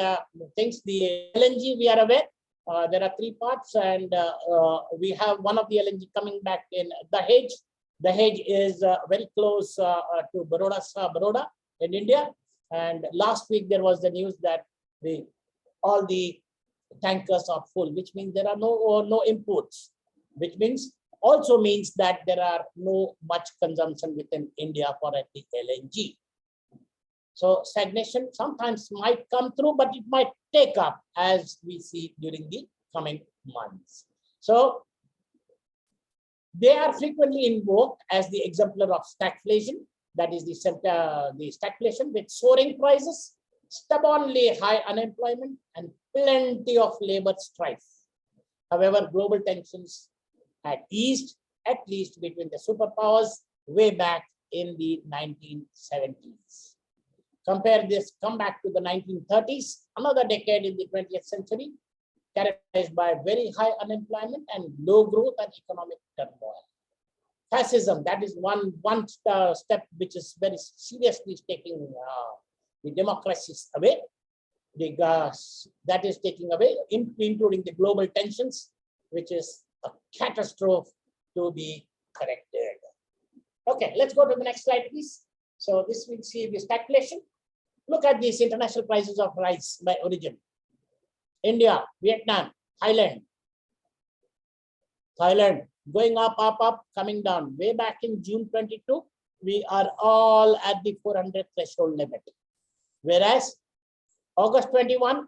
things, the LNG, we are aware. There are 3 parts, and we have one of the LNG coming back in Dahej. Dahej is very close to Baroda in India. And last week there was the news that all the tankers are full, which means there are no imports, which also means that there are no much consumption within India for the LNG. So stagnation sometimes might come through, but it might take up as we see during the coming months. So they are frequently invoked as the exemplar of stagflation. That is the stagflation with soaring prices, stubbornly high unemployment, and plenty of labor strife. However, global tensions had eased, at least between the superpowers, way back in the 1970s. Come back to the 1930s, another decade in the 20th century, characterized by very high unemployment and low growth and economic turmoil. Fascism, that is one step which is very seriously taking the democracies away. That is taking away, including the global tensions, which is a catastrophe to be corrected. Okay, let's go to the next slide, please. So this will see the stagflation. Look at these international prices of rice by origin. India, Vietnam, Thailand, going up, coming down. Way back in June 22, we are all at the 400 threshold limit. Whereas August 21,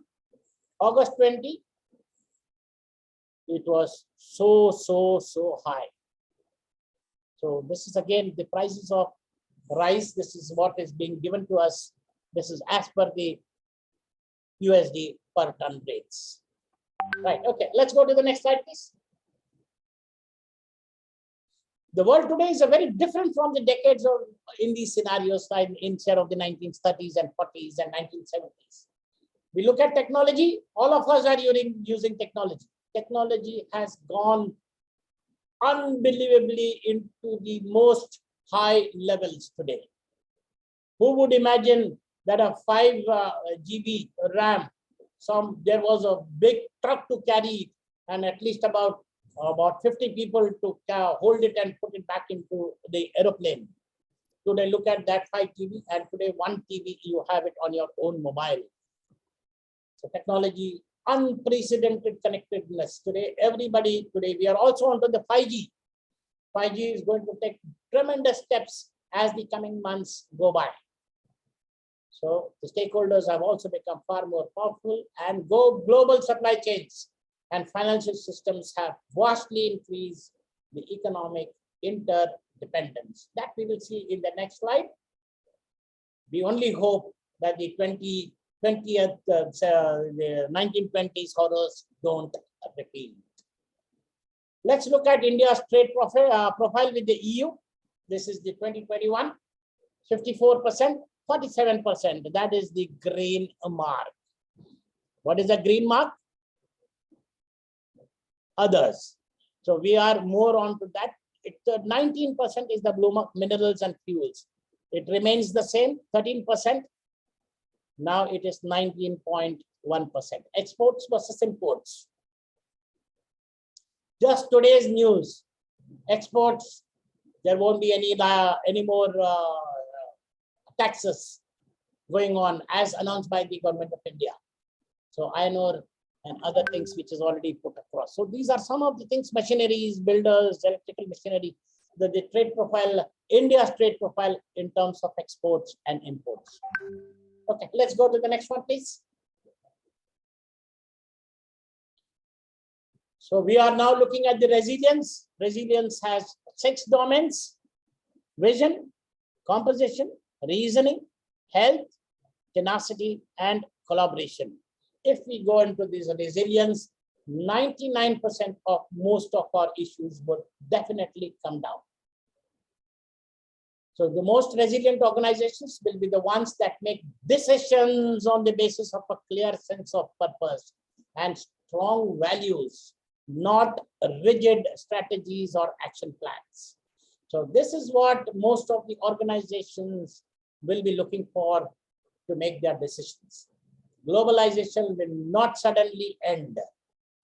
August 20, it was so high. So this is again the prices of rise. This is what is being given to us. This is as per the USD per ton rates. Right. Okay. Let's go to the next slide, please. The world today is a very different from the decades of in these scenarios instead of the 1930s and 40s and 1970s. We look at technology. All of us are using technology. Technology has gone unbelievably into the most high levels today. Who would imagine that a 5 GB RAM, there was a big truck to carry it, and at least about 50 people to hold it and put it back into the aeroplane. Today, look at that 5 TB, and today 1 TB, you have it on your own mobile. So technology, unprecedented connectedness. Today, we are also onto the 5G. 5G is going to take tremendous steps as the coming months go by. So the stakeholders have also become far more powerful, and global supply chains and financial systems have vastly increased the economic interdependence. That we will see in the next slide. We only hope that the 1920s horrors don't repeat. Let's look at India's trade profile with the EU. This is the 2021, 54%, 47%. That is the green mark. What is the green mark? Others. So we are more on to that. 19% is the blue mark, minerals and fuels. It remains the same, 13%. Now it is 19.1%. Exports versus imports. Just today's news. Exports, there won't be any more taxes going on as announced by the government of India. So iron ore and other things which is already put across. So these are some of the things: machineries, builders, electrical machinery, the trade profile, India's trade profile in terms of exports and imports. Okay, let's go to the next one, please. So we are now looking at the resilience. Resilience has 6 domains: vision, composition, reasoning, health, tenacity, and collaboration. If we go into this resilience, 99% of most of our issues would definitely come down. So the most resilient organizations will be the ones that make decisions on the basis of a clear sense of purpose and strong values, not rigid strategies or action plans. So this is what most of the organizations will be looking for to make their decisions. Globalization will not suddenly end,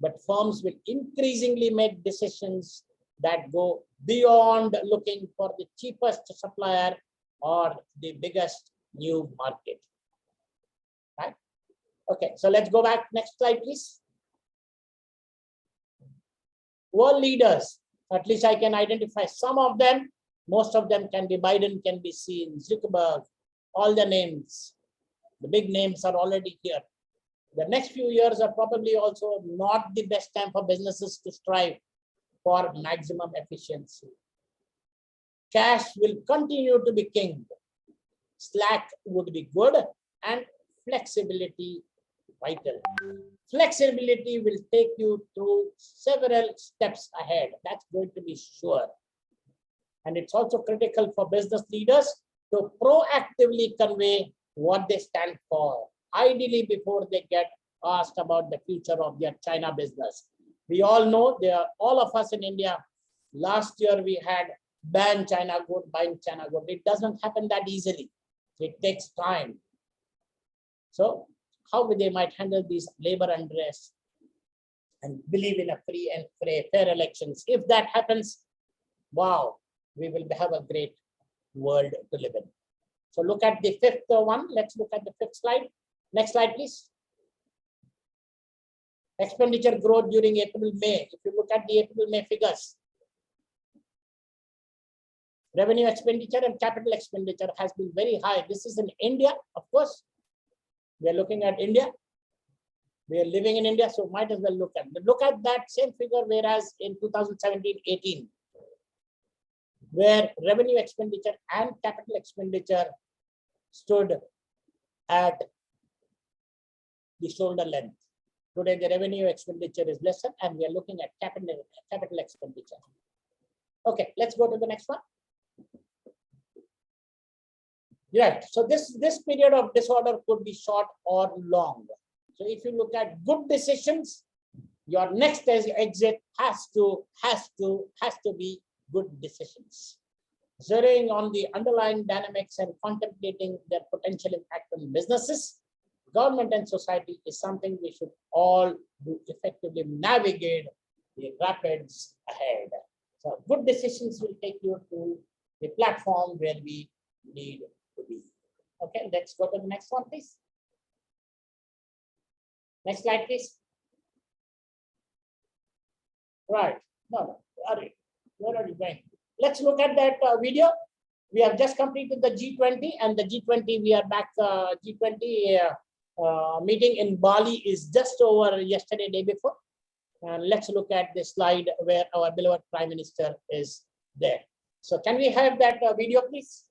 but firms will increasingly make decisions that go beyond looking for the cheapest supplier or the biggest new market. Right? Okay, so let's go back. Next slide, please. World leaders, at least I can identify some of them. Most of them can be Biden, can be seen, Zuckerberg, all the names. The big names are already here. The next few years are probably also not the best time for businesses to strive for maximum efficiency. Cash will continue to be king. Slack would be good, and flexibility vital. Flexibility will take you through several steps ahead. That's going to be sure. And it's also critical for business leaders to proactively convey what they stand for, ideally before they get asked about the future of their China business. We all know, all of us in India, last year we had ban China good, buying China good. It doesn't happen that easily. It takes time. So how they might handle these labor unrest and believe in a free and fair elections. If that happens, wow, we will have a great world to live in. So look at the 5th one. Let's look at the 5th slide. Next slide, please. Expenditure growth during April-May. If you look at the April-May figures, revenue expenditure and capital expenditure has been very high. This is in India, of course. We are looking at India. We are living in India, so might as well look at that same figure, whereas in 2017-18, where revenue expenditure and capital expenditure stood at the shoulder length. Today, the revenue expenditure is lesser, and we are looking at capital expenditure. Okay, let's go to the next one. Right. So this period of disorder could be short or long. So if you look at good decisions, your next exit has to be good decisions. Zeroing on the underlying dynamics and contemplating their potential impact on businesses, government and society is something we should all do effectively navigate the rapids ahead. So good decisions will take you to the platform where we need to be. Okay, let's go to the next one, please. Next slide, please. Right. No. Sorry. Where are you going? Let's look at that video. We have just completed the G20, and the G20, we are back. G20 meeting in Bali is just over yesterday, day before. And let's look at the slide where our beloved Prime Minister is there. So can we have that video, please?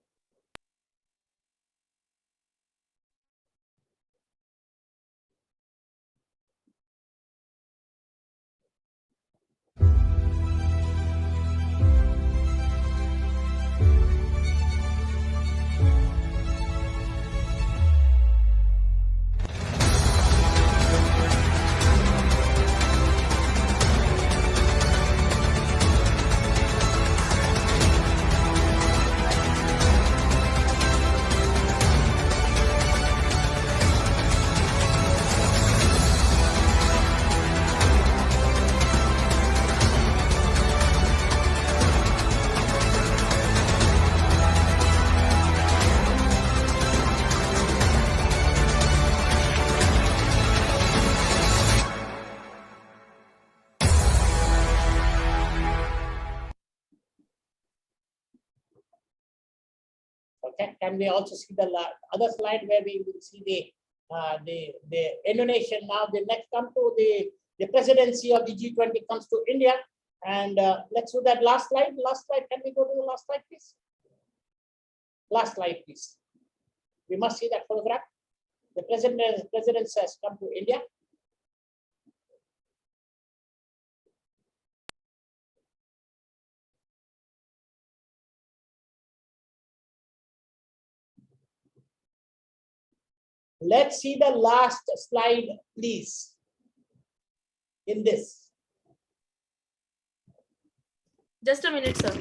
Okay, can we also see the other slide where we will see the Indonesian now? The next come to the presidency of the G20 comes to India, and let's do that last slide. Last slide. Can we go to the last slide, please? Last slide, please. We must see that photograph. The president has come to India. Let's see the last slide, please, in this. Just a minute, sir.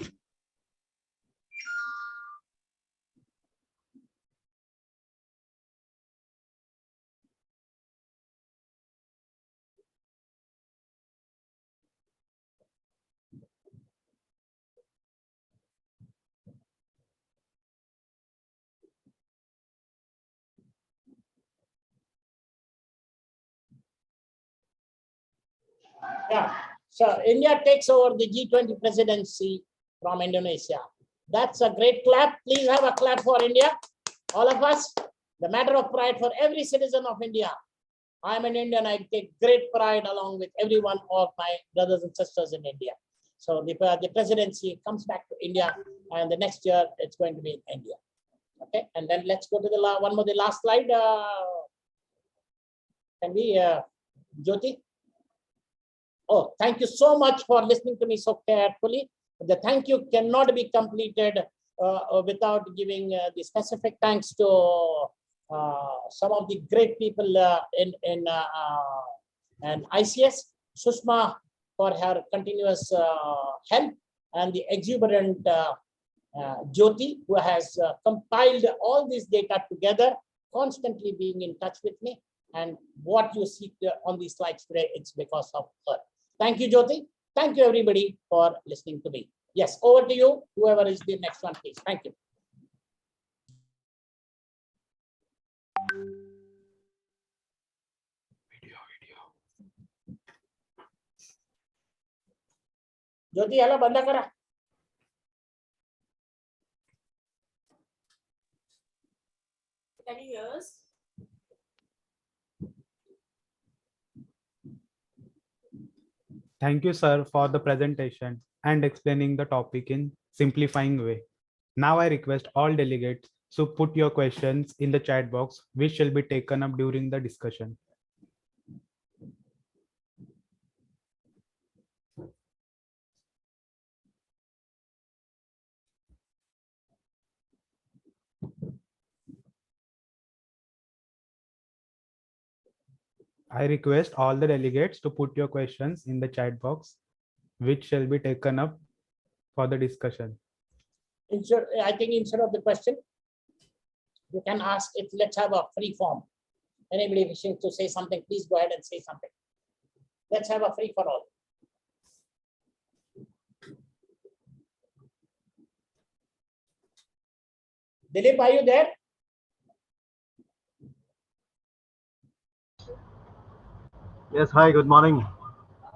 Yeah, so India takes over the G20 presidency from Indonesia. That's a great clap. Please have a clap for India. All of us, the matter of pride for every citizen of India. I'm an Indian. I take great pride along with every one of my brothers and sisters in India. So the presidency comes back to India, and the next year it's going to be in India. Okay, and then let's go to the the last slide. Can we, Jyoti? Oh, thank you so much for listening to me so carefully. The thank you cannot be completed without giving the specific thanks to some of the great people in ICS, Sushma for her continuous help, and the exuberant Jyoti, who has compiled all this data together, constantly being in touch with me. And what you see on these slides today, it's because of her. Thank you, Jyoti. Thank you, everybody, for listening to me. Yes, over to you, whoever is the next one, please. Thank you. Jyoti, hello, banda kara. Can you hear us? Thank you, sir, for the presentation and explaining the topic in simplifying way. Now I request all delegates to put your questions in the chat box, which shall be taken up during the discussion. I request all the delegates to put your questions in the chat box, which shall be taken up for the discussion. I think instead of the question, you can ask it. Let's have a free form. Anybody wishing to say something, please go ahead and say something. Let's have a free for all. Dilip, are you there? Yes, hi, good morning.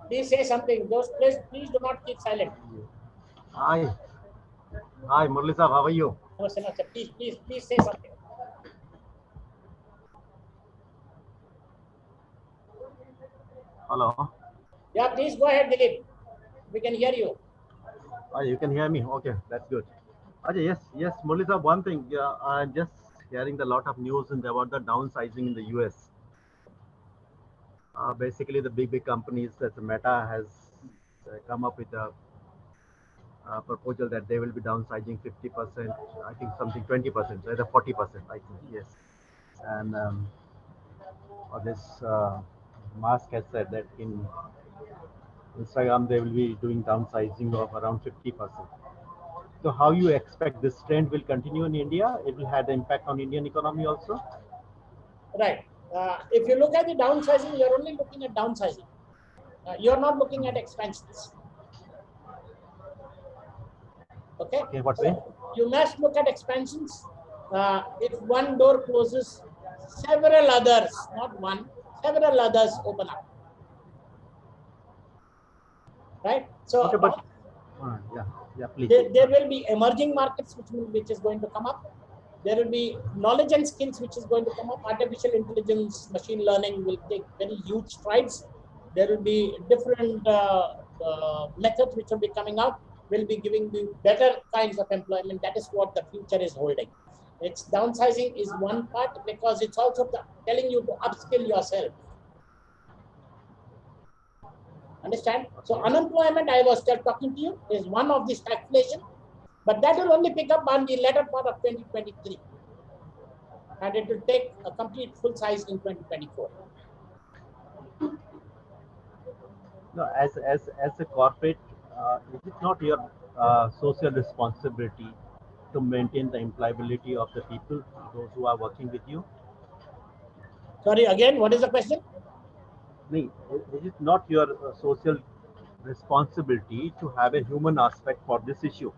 Please say something. Those please do not keep silent. Hi. Hi, Murli sir, how are you? No, sir, no, sir. Please say something. Hello. Yeah, please go ahead, Dilip. We can hear you. You can hear me? Okay, that's good. Yes, Murli sir, one thing. I'm just hearing a lot of news about the downsizing in the US. Basically, the big companies, as Meta has come up with a proposal that they will be downsizing 50%, I think something 20%, either 40%, I think, yes. And this Musk has said that in Instagram they will be doing downsizing of around 50%. So how you expect this trend will continue in India? It will have the impact on Indian economy also? Right. If you look at the downsizing, you're only looking at downsizing. You're not looking at expansions. Okay. Okay, what way? You must look at expansions. If one door closes, several others, not one, several others open up. Right. So Okay, but yeah, please. there will be emerging markets which is going to come up. There will be knowledge and skills which is going to come up. Artificial intelligence, machine learning will take very huge strides. There will be different methods which will be coming out, will be giving you better kinds of employment. That is what the future is holding. It's downsizing is one part because it's also telling you to upskill yourself. Understand? So unemployment, I was still talking to you, is one of the stagflation, but that will only pick up on the latter part of 2023. And it will take a complete full size in 2024. No, as a corporate, is it not your social responsibility to maintain the employability of the people, those who are working with you? Sorry, again, what is the question? Is it not your social responsibility to have a human aspect for this issue?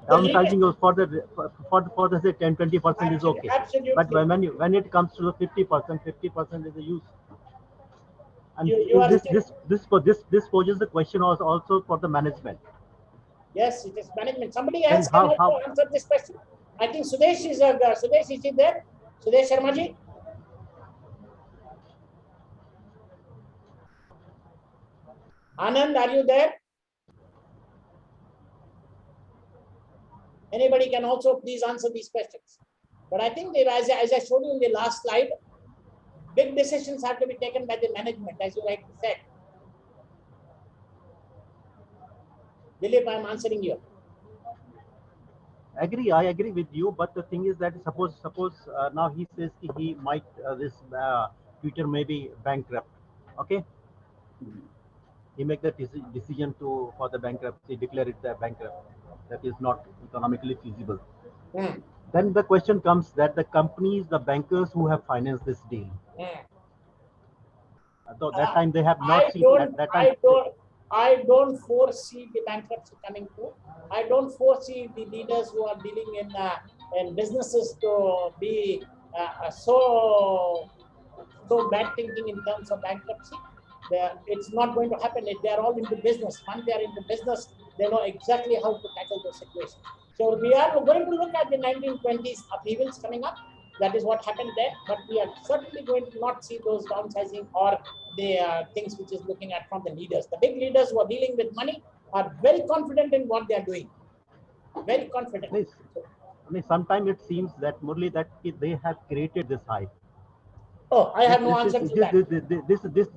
Downsizing for the say 10-20% is okay. Absolutely. But when it comes to the 50% is a use. And this poses the question also for the management. Yes, it is management. Somebody else can also answer this question. I think Sudesh is he there? Sudesh Sharma ji? Anand, are you there? Anybody can also please answer these questions. But I think as I showed you in the last slide, big decisions have to be taken by the management, as you rightly said. Dilip, I'm answering you. I agree with you, but the thing is that suppose now he says he might Twitter may be bankrupt. Okay, he make the decision for the bankruptcy, declare it bankrupt. That is not economically feasible. Then the question comes that the companies, the bankers who have financed this deal, so that time they have not seen that time. I don't foresee the bankruptcy coming through. I don't foresee the leaders who are dealing in businesses to be so bad thinking in terms of bankruptcy. It's not going to happen. They are all into business. Once they are into business, they know exactly how to tackle those situations. So we are going to look at the 1920s upheavals coming up. That is what happened there. But we are certainly going to not see those downsizing or the things which is looking at from the leaders. The big leaders who are dealing with money are very confident in what they are doing. Very confident. Please. I mean, sometimes it seems that Murli, that they have created this hype. Oh, I have no answer to that.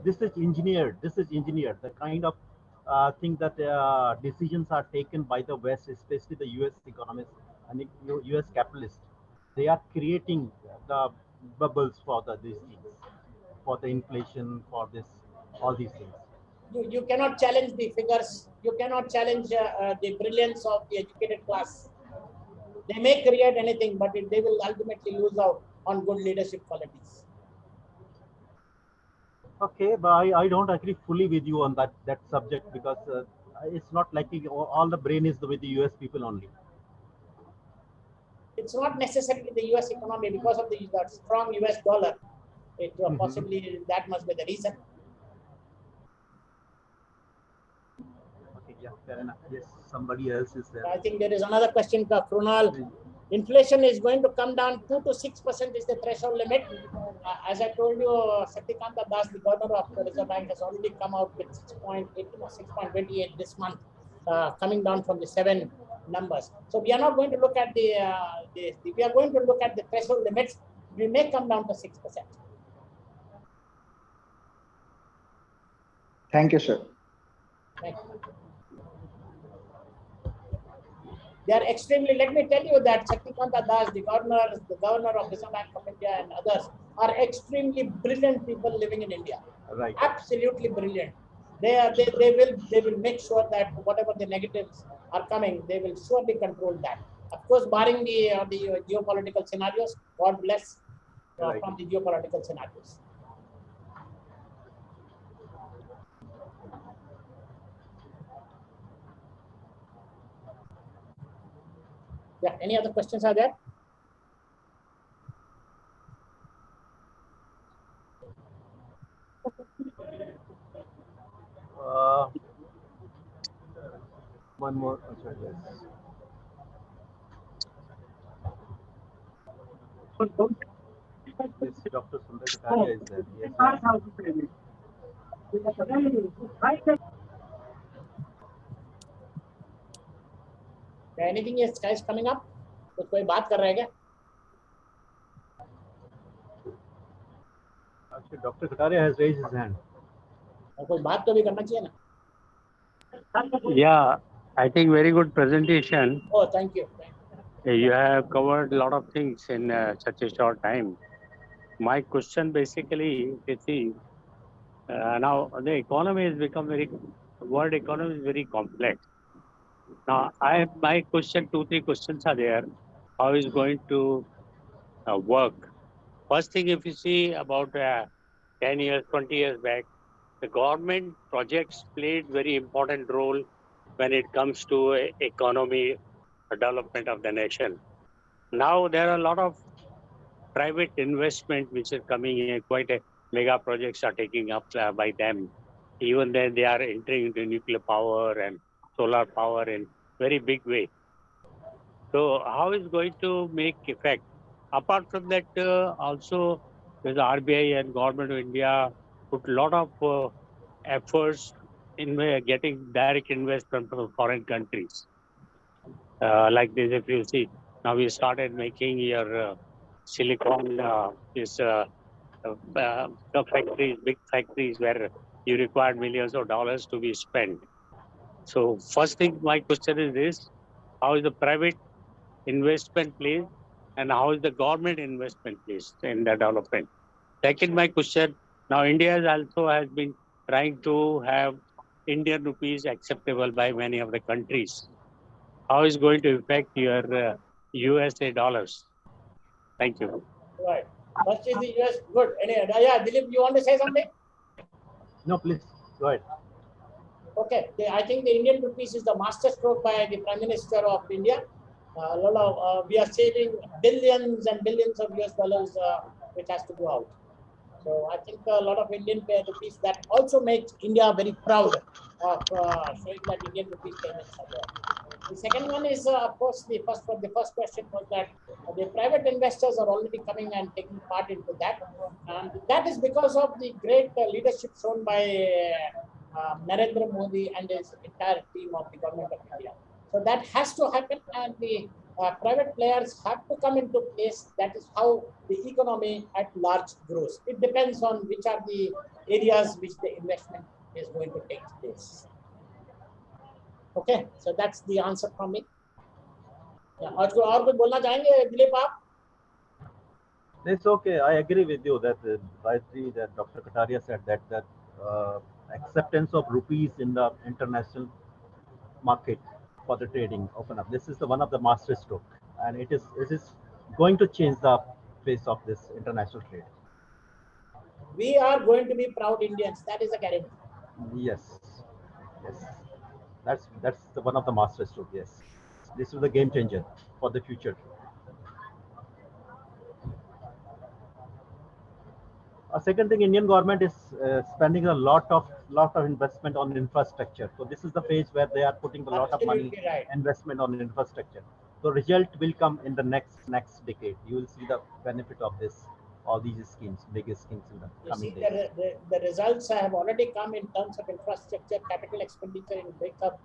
This is engineered. This is engineered. The kind of thing that decisions are taken by the West, especially the US economists and the US capitalists. They are creating the bubbles for these things, for the inflation, for this, all these things. You cannot challenge the figures. You cannot challenge the brilliance of the educated class. They may create anything, but they will ultimately lose out on good leadership qualities. Okay, but I don't agree fully with you on that subject, because it's not like all the brain is with the US people only. It's not necessarily the US economy because of the strong US dollar. It possibly that must be the reason. Okay, yeah, fair enough. Yes, somebody else is there. I think there is another question, Krunal. Inflation is going to come down 2 to 6% is the threshold limit. As I told you, Shaktikanta Das, the governor of the Reserve Bank, has already come out with 6.28 this month, coming down from the 7 numbers. So we are not going to look at we are going to look at the threshold limits. We may come down to 6%. Thank you, sir. Thank you. They are extremely, let me tell you that Shaktikanta Das, the governor of Reserve Bank of India and others are extremely brilliant people living in India. Right. Absolutely brilliant. They will make sure that whatever the negatives are coming, they will surely control that. Of course, barring the geopolitical scenarios, God bless from the geopolitical scenarios. Yeah, any other questions are there? One more. Oh, sorry, yes. Yes, Dr. Sundar Kataria is there. Yes, Anything is guys coming up? तो कोई बात कर रहा है क्या? Actually, Dr. Kataria has raised his hand. कोई बात तो भी करना चाहिए ना? Yeah, I think very good presentation. Oh, thank you. You have covered a lot of things in such a short time. My question basically, you see, now the economy has become world economy is very complex. Now, my question, 2-3 questions are there. How is going to work? First thing, if you see about 10 years, 20 years back, the government projects played very important role when it comes to economy development of the nation. Now there are a lot of private investment which is coming in. Quite a mega projects are taking up by them. Even then they are entering into nuclear power and solar power in very big way. So how is going to make effect? Apart from that, also the RBI and Government of India put a lot of efforts in getting direct investment from foreign countries. Like this, if you see, now we started making your silicon, factories, big factories where you require millions of dollars to be spent. So first thing, my question is this: how is the private investment placed, and how is the government investment placed in the development? Second, my question: now India also has been trying to have Indian rupees acceptable by many of the countries. How is going to affect your USA dollars? Thank you. Right. First is the US. Good. Anyway, yeah, Dilip, you want to say something? No, please go ahead. Okay. I think the Indian rupees is the master stroke by the Prime Minister of India. We are saving billions and billions of US dollars, which has to go out. So I think a lot of Indian rupees, that also makes India very proud of showing that Indian rupees payments are there. The second one is, of course, the first question was that the private investors are already coming and taking part into that. And that is because of the great leadership shown by Narendra Modi and his entire team of the government of India. So that has to happen, and the private players have to come into place. That is how the economy at large grows. It depends on which are the areas which the investment is going to take place. Okay, so that's the answer from me. और कुछ बोलना चाहेंगे दिलीप आप? It's okay. I agree with you that rightly that Dr. Kataria said that acceptance of rupees in the international market for the trading open up. This is the one of the master stroke, and it is going to change the face of this international trade. We are going to be proud Indians. That is a guarantee. Yes, yes, that's the one of the master stroke. Yes, this is the game changer for the future. A second thing, Indian government is spending a lot of investment on infrastructure. So this is the phase where they are putting a lot of money investment on infrastructure. So result will come in the next decade. You will see the benefit of this, all these schemes, biggest schemes in the coming days. The results have already come in terms of infrastructure, capital expenditure in breakup.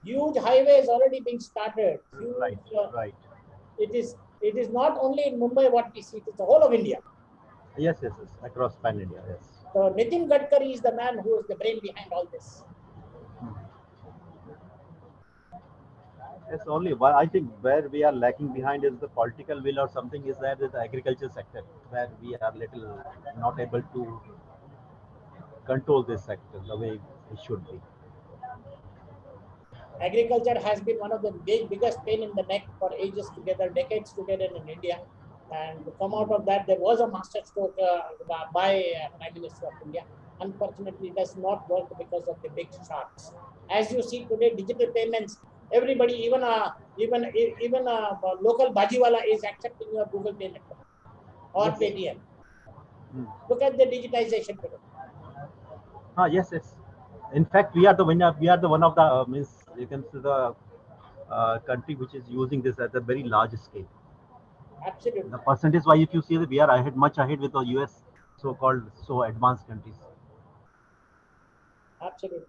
Huge highways already being started. Huge, right. It is not only in Mumbai what we see, it is the whole of India. Yes, across pan India, yes. So Nitin Gadkari is the man who is the brain behind all this. Yes, only one. I think where we are lacking behind is the political will or something is there with the agriculture sector, where we are little not able to control this sector the way it should be. Agriculture has been one of the biggest pain in the neck for ages together, decades together in India. And to come out of that, there was a master stroke by Prime Minister of India. Unfortunately, it does not work because of the big sharks. As you see today, digital payments, everybody, even a local bajiwala is accepting your Google Pay network or Paytm. Look at the digitization today. Yes. In fact, we are the winner. We are the one of the means you can see the country which is using this at a very large scale. Absolutely. The percentage wise, if you see that we are much ahead with the US so-called advanced countries. Absolutely.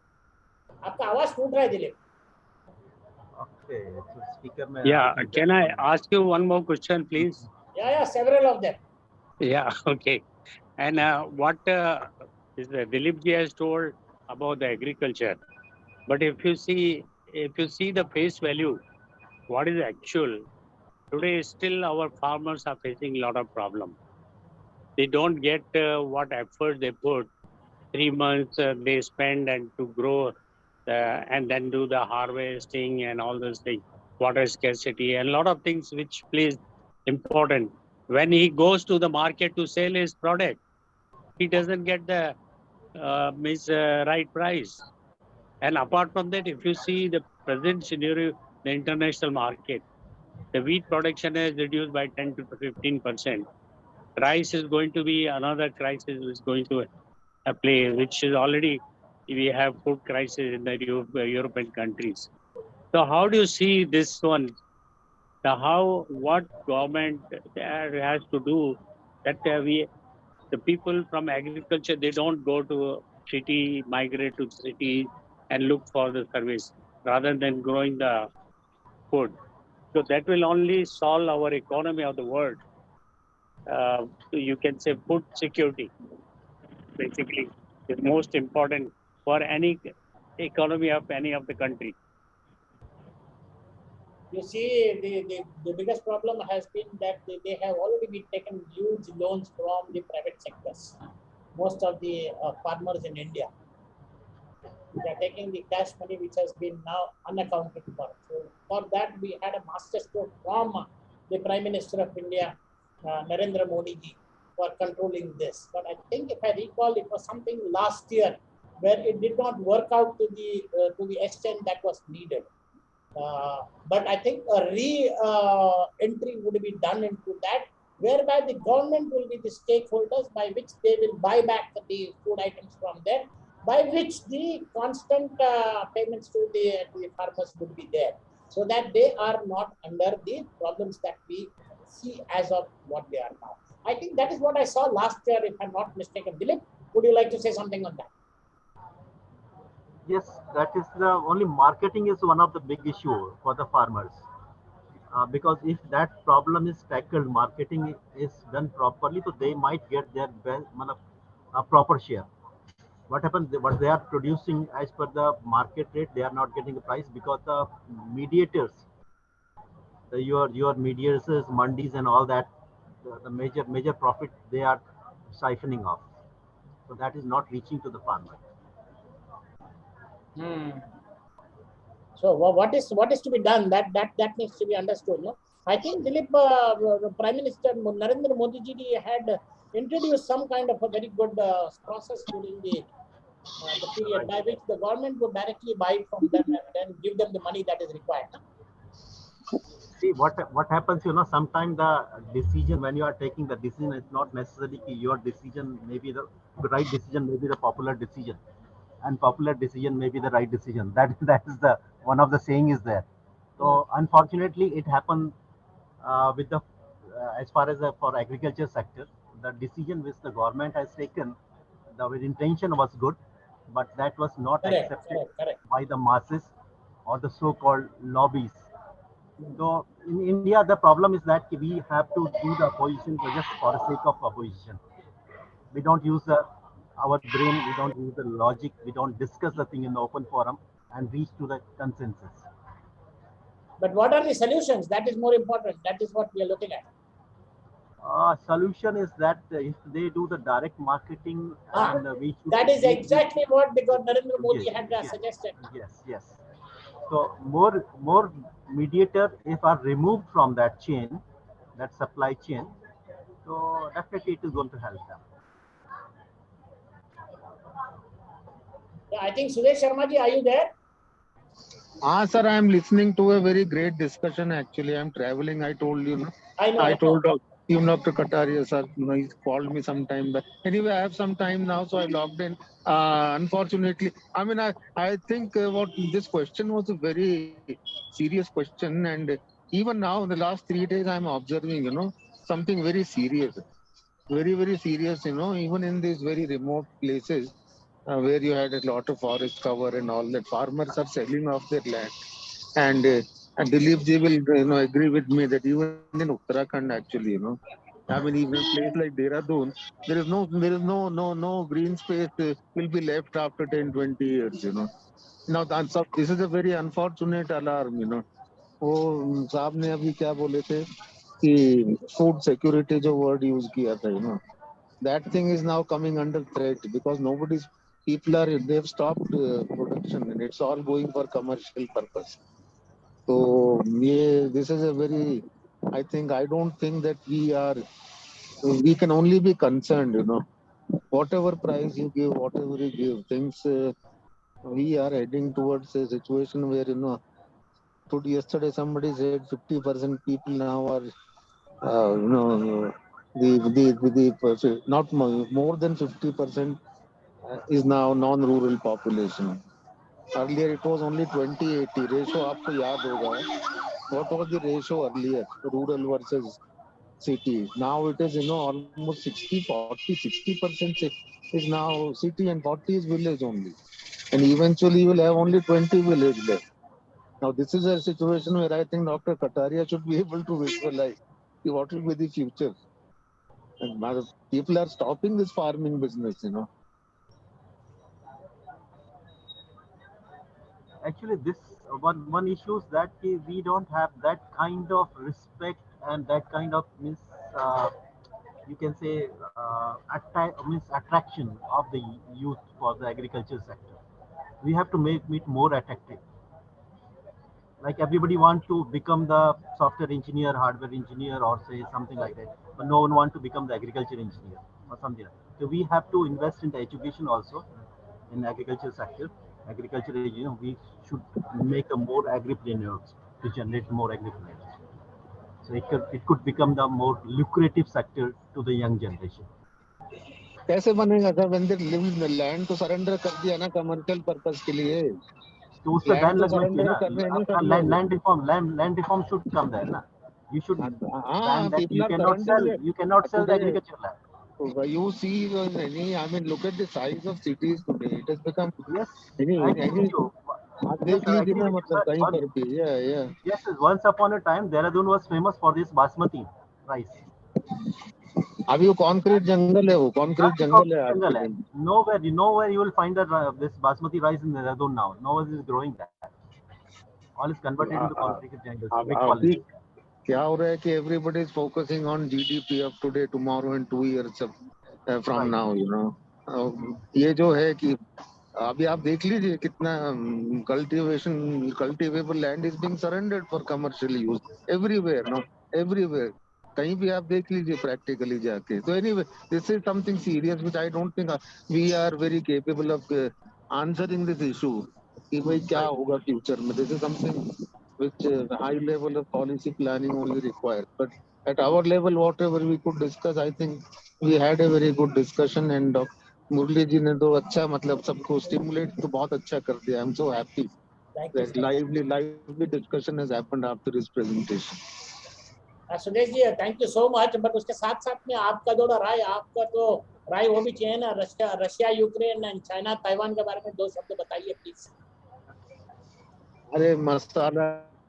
आपका आवाज टूट रहा है Dilip. Okay, so speaker mein. Yeah, can I ask you one more question, please? Yeah, several of them. Yeah, okay. And what is the Dilip ji has told about the agriculture, but if you see the face value, what is actual? Today, still our farmers are facing a lot of problems. They don't get what effort they put. 3 months they spend and to grow and then do the harvesting and all those things, water scarcity and a lot of things which plays important. When he goes to the market to sell his product, he doesn't get the right price. And apart from that, if you see the present scenario, the international market, the wheat production has reduced by 10 to 15%. Rice is going to be another crisis is going to play, which is already we have food crisis in the European countries. So how do you see this one? What government has to do that the people from agriculture, they don't go to city, migrate to cities and look for the service rather than growing the food. So that will only solve our economy of the world. You can say food security, basically, is most important for any economy of any of the country. You see, the biggest problem has been that they have already been taken huge loans from the private sectors. Most of the farmers in India, they are taking the cash money which has been now unaccounted for. So for that, we had a master stroke from the Prime Minister of India, Narendra Modi ji, for controlling this. But I think if I recall, it was something last year where it did not work out to the extent that was needed. But I think a re-entry would be done into that, whereby the government will be the stakeholders by which they will buy back the food items from them, by which the constant payments to the farmers would be there. so that they are not under the problems that we see as of what they are now. I think that is what I saw last year, if I'm not mistaken. Dilip, would you like to say something on that? Yes, that is the only marketing is one of the big issue for the farmers. Because if that problem is tackled, marketing is done properly, so they might get their best, a proper share. What happens? What they are producing as per the market rate, they are not getting a price because the mediators, your mediators, mandis, and all that, the major profit they are siphoning off. So that is not reaching to the farmer. So what is to be done? That needs to be understood. No, I think Dilip, Prime Minister Narendra Modi ji had introduced some kind of a very good process during the period by which the government would directly buy it from them and then give them the money that is required. No? See what happens, sometimes the decision when you are taking the decision, it's not necessarily your decision may be the right decision, maybe the popular decision, and popular decision may be the right decision. That is the one of the saying is there. So unfortunately, it happened with the as far as for agriculture sector, the decision which the government has taken, the intention was good, but that was not accepted by the masses or the so-called lobbies. So in India, the problem is that we have to do the opposition just for the sake of opposition. We don't use our brain, we don't use the logic, we don't discuss the thing in the open forum and reach to the consensus. But what are the solutions? That is more important. That is what we are looking at. Solution is that if they do the direct marketing, and we should, that is exactly what because Narendra Modi had suggested. Yes. So more mediator if are removed from that chain, that supply chain, so definitely it is going to help them. Yeah, I think Suresh Sharma ji, are you there? Sir, I am listening to a very great discussion. Actually, I am traveling. I told you. I know. I told even Dr. Kataria, sir, he called me some time back. Anyway, I have some time now, so I logged in. Unfortunately, I mean, I think what this question was a very serious question, and even now, in the last 3 days, I am observing, something very serious, very serious. Even in these very remote places where you had a lot of forest cover and all that, farmers are selling off their land, and Dilip ji will agree with me that even in Uttarakhand, actually, I mean, even a place like Dehradun, there is no green space will be left after 10-20 years. Now this is a very unfortunate alarm. वो साहब ने अभी क्या बोले थे कि food security जो word use किया था, that thing is now coming under threat because they've stopped production and it's all going for commercial purpose. So this is a very, I don't think that we can only be concerned, whatever price you give, whatever you give, things, we are heading towards a situation where, yesterday somebody said 50% people now are, not more than 50% is now non-rural population. Earlier it was only 20-80 ratio. आपको याद होगा. What was the ratio earlier, rural versus city? Now it is, almost 60% is now city and 40 is village only. And eventually you will have only 20 village left. Now this is a situation where I think Dr. Kataria should be able to visualize what will be the future. And people are stopping this farming business, Actually, this one issue is that we don't have that kind of respect and that kind of you can say attraction of the youth for the agriculture sector. We have to make it more attractive. Like everybody wants to become the software engineer, hardware engineer, or say something like that, but no one wants to become the agriculture engineer or something like that. So we have to invest in the education also in agriculture sector. Agriculture, we should make a more agripreneurs to generate more agripreneurs. So it could become the more lucrative sector to the young generation. कैसे बनेगा sir? when they live in the land तो surrender कर दिया ना commercial purpose के लिए. तो उससे Land बैन तो लगना चाहिए surrender ना, कर रहे हैं ना आपका सब लोग। Land reform should come there ना, you should ban that. people You are cannot surrendering sell the today. agricultural land. You see, I mean, look at the size of cities today. It has become Yes, any I agree with you. आप Yes, देख I लीजिए agree ना, with you, मतलब sir. कहीं पर भी, yeah. Yes, once upon a time, Dehradun was famous for this basmati rice. अभी वो कॉन्क्रीट जंगल है, वो कॉन्क्रीट जंगल है आज के दिन। Nowhere you will find that this basmati rice in Dehradun now. Nowhere is growing that. All is converted into concrete jungles. Big अभी quality. क्या हो रहा है कि everybody is focusing on GDP of today, tomorrow and 2 years from Right. now, you know. ये जो है कि अभी आप देख लीजिए कितना cultivable land is being surrendered for commercial use everywhere, no, everywhere. कहीं भी आप देख लीजिए practically जाके. So anyway, this is something serious which I don't think we are very capable of answering this issue. कि भाई क्या होगा future में. This is something which high level of policy planning only required. But at our level, whatever we could discuss, I think we had a very good discussion, and मुरली जी ने तो अच्छा मतलब सबको स्टिमुलेट तो बहुत अच्छा कर दिया. I am so happy that lively discussion has happened after his presentation. Sudesh ji, thank you so much. But उसके साथ साथ में आपका जो राय, आपका तो राय वो भी चाहिए ना. Russia Ukraine and China Taiwan के बारे में 2 शब्द बताइए प्लीज. अरे मसाला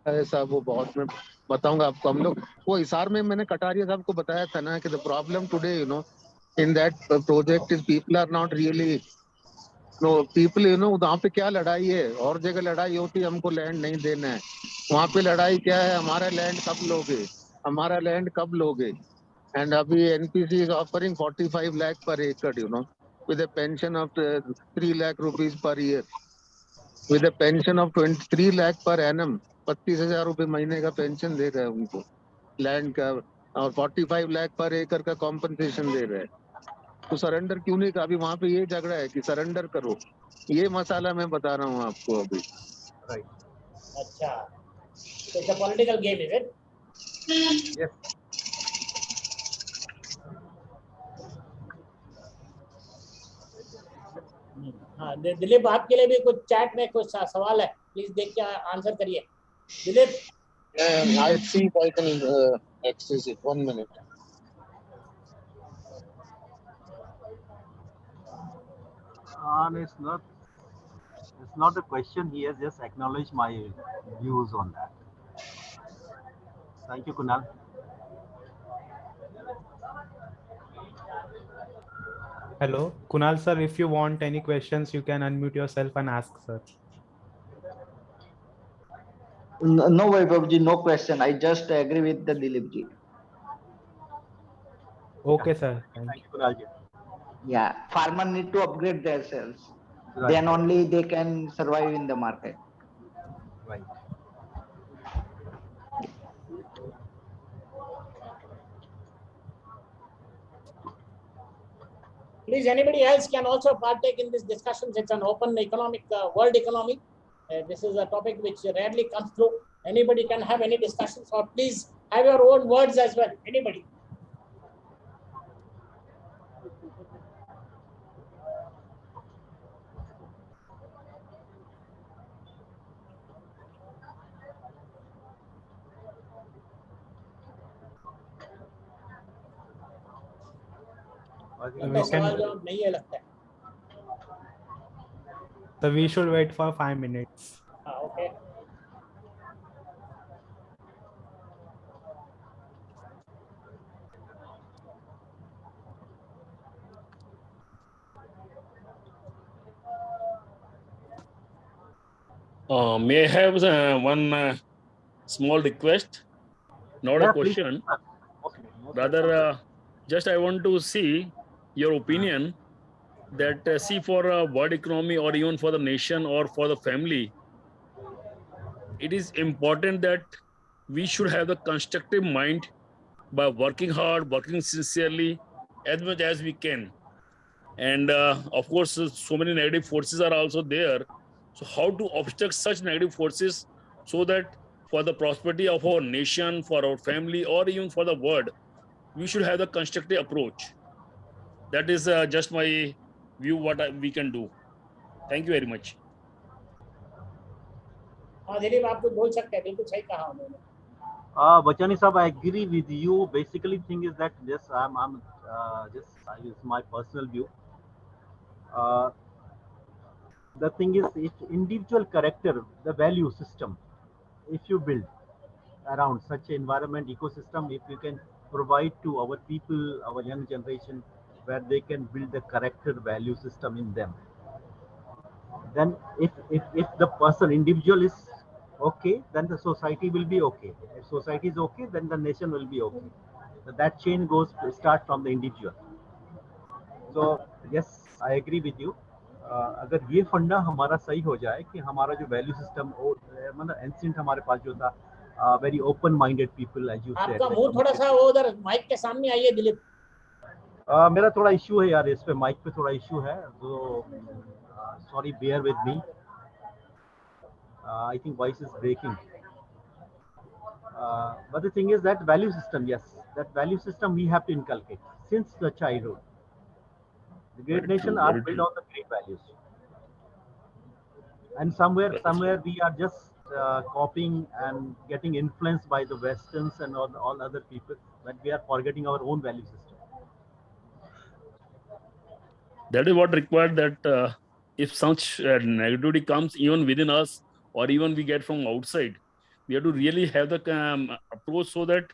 है साहब, वो बहुत मैं बताऊंगा आपको. हम लोग वो हिसार में मैंने कटारिया साहब को बताया था ना कि the problem today, you know, in that project is people are not really, no people, you know, वहाँ पे क्या लड़ाई है. और जगह लड़ाई होती है हमको लैंड नहीं देना है, वहाँ पे लड़ाई क्या है, हमारा लैंड कब लोगे, हमारा लैंड कब लोगे. एंड अभी NPC is offering 45 lakh per acre, you know, with a pension of 3 lakh rupees per year, with a pension of 23 lakh per annum. 25,000 रुपए महीने का पेंशन दे रहा है उनको लैंड का, और 45 लाख पर एकड़ का कॉम्पनसेशन दे रहे हैं. तो सरेंडर क्यों नहीं. अभी वहां पे ये झगड़ा है कि सरेंडर करो. ये मसाला मैं बता रहा हूँ आपको अभी. अच्छा, so it's a political game, is it? Yes. हाँ, दिलीप, आपके लिए भी कुछ चैट में कुछ सवाल है, प्लीज देख के आंसर करिए. Dilip, I see if I can access it. 1 minute. It's not a question. He has just acknowledged my views on that. Thank you, Kunal. Hello, Kunal sir, if you want any questions, you can unmute yourself and ask, sir. No, Vaibhavji, no question. I just agree with the Dilip ji. Okay, sir. Thank you. Kunal ji. Yeah, farmer need to upgrade themselves. Right. Then only they can survive in the market. Right. please, anybody else can also partake in this discussion. It's an open economic world economy. This is a topic which rarely comes through. Anybody can have any discussions, or please have your own words as well. Anybody. So we should wait for 5 minutes. Okay. May I have one small request? Not a question. Rather, just I want to see your opinion that see for world economy or even for the nation or for the family, it is important that we should have the constructive mind by working hard, working sincerely as much as we can. And of course, so many negative forces are also there. So how to obstruct such negative forces so that for the prosperity of our nation, for our family, or even for the world, we should have the constructive approach. That is just my view, what we can do. Thank you very much. हाँ दिलीप आप कुछ बोल सकते हैं, बिल्कुल सही कहा उन्होंने. Bachani Sahab, I agree with you. Basically, thing is that just it's my personal view. The thing is, if individual character, the value system, if you build around such an environment ecosystem, if you can provide to our people, our young generation, where they can build the character value system in them, then if the person individual is okay, then the society will be okay. If society is okay, then the nation will be okay. So that chain goes start from the individual. So yes, I agree with you. अगर ये फंडा हमारा सही हो जाए कि हमारा जो वैल्यू सिस्टम मतलब एंशिएंट हमारे पास जो था, very open minded people as you said. आपका मुंह थोड़ा सा वो उधर माइक के सामने आइए दिलीप. मेरा थोड़ा इश्यू है यार, इस पे माइक पे थोड़ा इश्यू है, तो sorry, bear with me. I think voice is breaking. But the thing is that value system, yes, that value system we have to inculcate since the childhood. The great nation are built on the great values, and somewhere we are just copying and getting influenced by the Westerns and all other people, but we are forgetting our own value system. That is what required, that if such negativity comes even within us or even we get from outside, we have to really have the approach so that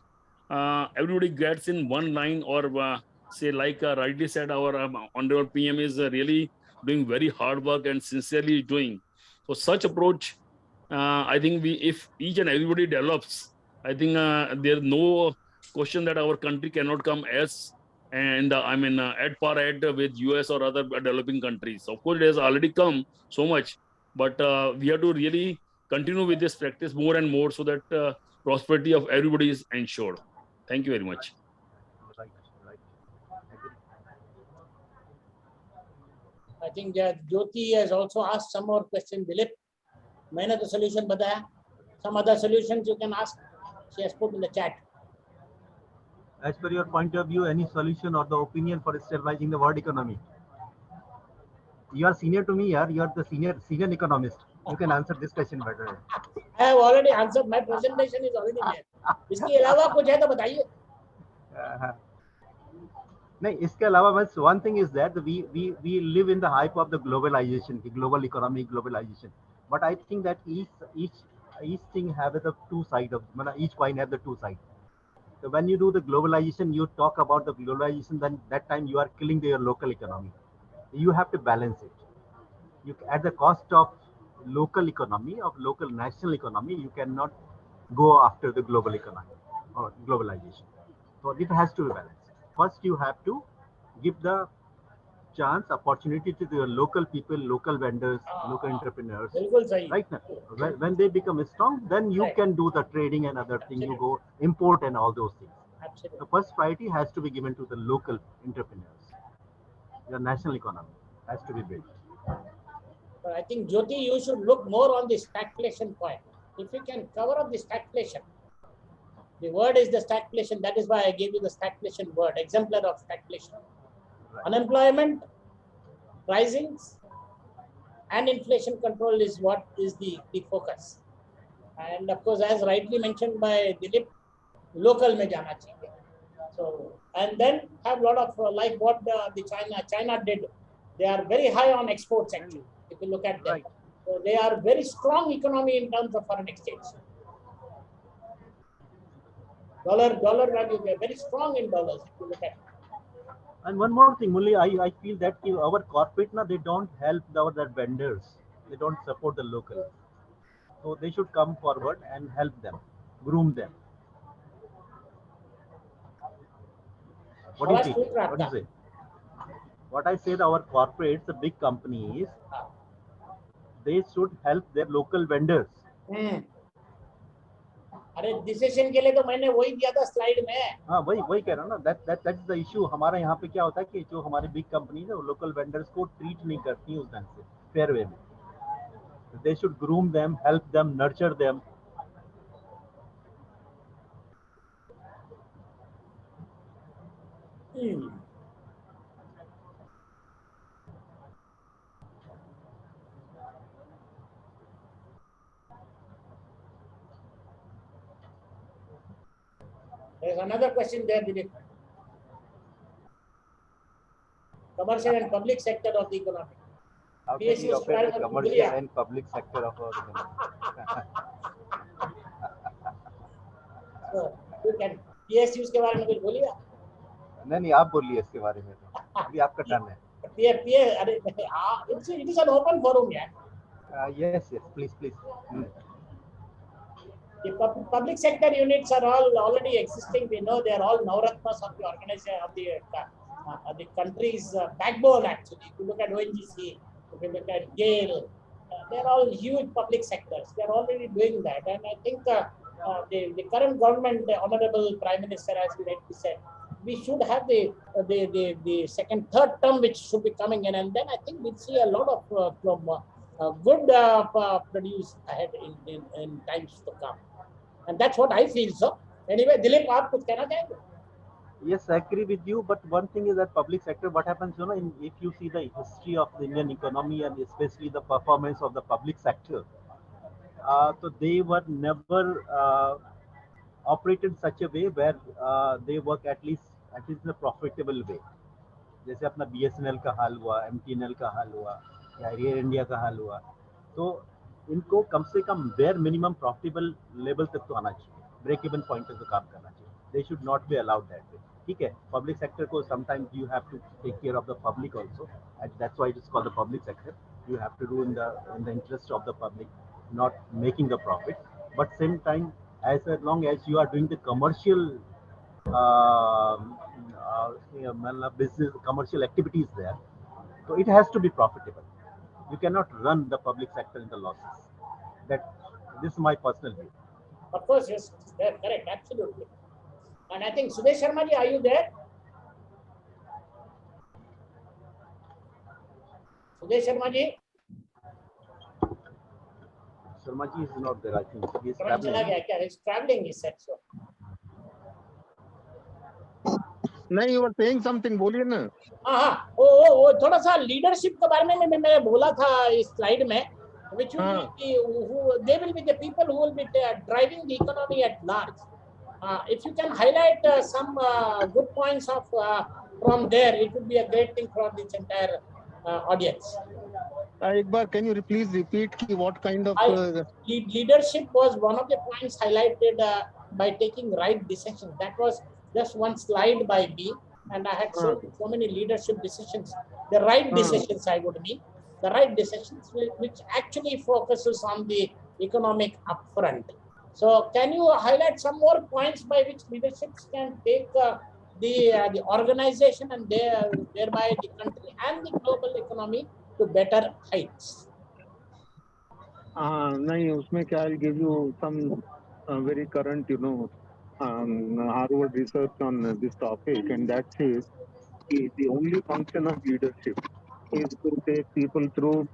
everybody gets in one line, or say, like rightly said, our honorable PM is really doing very hard work and sincerely doing. So such approach, I think if each and everybody develops, I think there's no question that our country cannot come as, and at par at with US or other developing countries. Of course, it has already come so much, but we have to really continue with this practice more and more so that prosperity of everybody is ensured. Thank you very much. Right. I think Jyoti has also asked some more questions. Dilip, मैंने तो solution बताया. Some other solutions you can ask. She has put in the chat. As per your point of view, any solution or the opinion for stabilizing the world economy? You are senior to me, yaar. You are the senior economist. You can answer this question better. I have already answered. My presentation is already there. इसके अलावा कुछ है तो बताइए. नहीं, इसके अलावा बस one thing is that we live in the hype of the globalization, global economy, globalization. But I think that each thing have the two sides of, each coin have the two sides. So when you do the globalization, you talk about the globalization, then that time you are killing your local economy. You have to balance it. You, at the cost of local economy, of local national economy, you cannot go after the global economy or globalization. So it has to be balanced. First, you have to give the chance, opportunity to the local people, local vendors, local entrepreneurs. Right now, when they become strong, then you can do the trading and other things. You go import and all those things. Absolutely. The first priority has to be given to the local entrepreneurs. The national economy has to be built. But I think Jyoti, you should look more on the stagflation point. If you can cover up the stagflation, the word is the stagflation. That is why I gave you the stagflation word, exemplar of stagflation. Right. Unemployment, rising, and inflation control is what is the focus. And of course, as rightly mentioned by Dilip, local mein jana chahiye. So, and then have a lot of like what the China did. They are very high on exports actually. If you look at them, right. So they are very strong economy in terms of foreign exchange. Dollar value, they are very strong in dollars if you look at it. And one more thing, Mulli, I feel that our corporate, they don't help their vendors. They don't support the local. So they should come forward and help them, groom them. What do you think? What do you say? What I said, our corporates, the big companies, they should help their local vendors. अरे decision के लिए तो मैंने वही दिया था slide में. हाँ, वही कह रहा हूँ ना. That's the issue. हमारे यहाँ पे क्या होता है कि जो हमारे बिग कंपनीज है वो लोकल वेंडर्स को ट्रीट नहीं करती उस ढंग से, फेयर वे में. They should groom them, help them, nurture them. There is another question there, Dilip. Commercial and public sector of the economy. How can we PSUs operate के the बारे में commercial बोलिए। and public sector of our economy? So, you can PSUs के बारे में कुछ बोलिए। नहीं आप बोलिए इसके बारे में तो अभी आपका टर्न है. It is an open forum, yeah. Yes, please. The public sector units are all already existing. We know they are all Navratnas of the organization of the country's backbone. Actually, if you look at ONGC, if you look at GAIL, they are all huge public sectors. They are already doing that, and I think the current government, the Honorable Prime Minister, as we rightly said, we should have the second, third term which should be coming in, and then I think we'll see a lot of good produce ahead in times to come. And that's what I feel. So anyway, Dilip, आप कुछ कहना चाहेंगे? Yes, I agree with you. But one thing is that public sector, what happens, if you see the history of the Indian economy and especially the performance of the public sector, so they were never operated such a way where they work at least in a profitable way. जैसे अपना BSNL का हाल हुआ, MTNL का हाल हुआ, या air India का हाल हुआ, तो इनको कम से कम बेयर मिनिमम प्रॉफिटेबल लेवल तक तो आना चाहिए, ब्रेक इवन पॉइंट तक तो काम करना चाहिए. They should not be allowed that way. ठीक है, पब्लिक सेक्टर को sometimes you have to take care of the public also, and that's why it is called the public sector. You have to do in the interest of the public, not making the profit, but same time as long as you are doing the commercial business, commercial activities there, so it has to be profitable. You cannot run the public sector in the losses. This is my personal view. Of course, yes, correct, absolutely. And I think Sudesh Sharma ji, are you there? Sudesh Sharma ji? Sharma ji is not there. I think he is traveling. He's traveling, he said so. नहीं, you were saying something, बोलिए ना. हाँ, वो थोड़ा सा leadership के बारे में मैं बोला था इस स्लाइड में, which will be they will be the people who will be driving the economy at large. If you can highlight some good points of from there, it would be a great thing for this entire audience. एक बार can you please repeat कि what kind of leadership was one of the points highlighted by taking right decisions. That was just one slide by me, and I had so many leadership decisions. The right decisions, I would mean, the right decisions which actually focuses on the economic upfront. So can you highlight some more points by which leaderships can take the organization and thereby the country and the global economy to better heights? नहीं, उसमें क्या, I'll give you some very current, Harvard research on this topic, and that says the only function of leadership is to take people through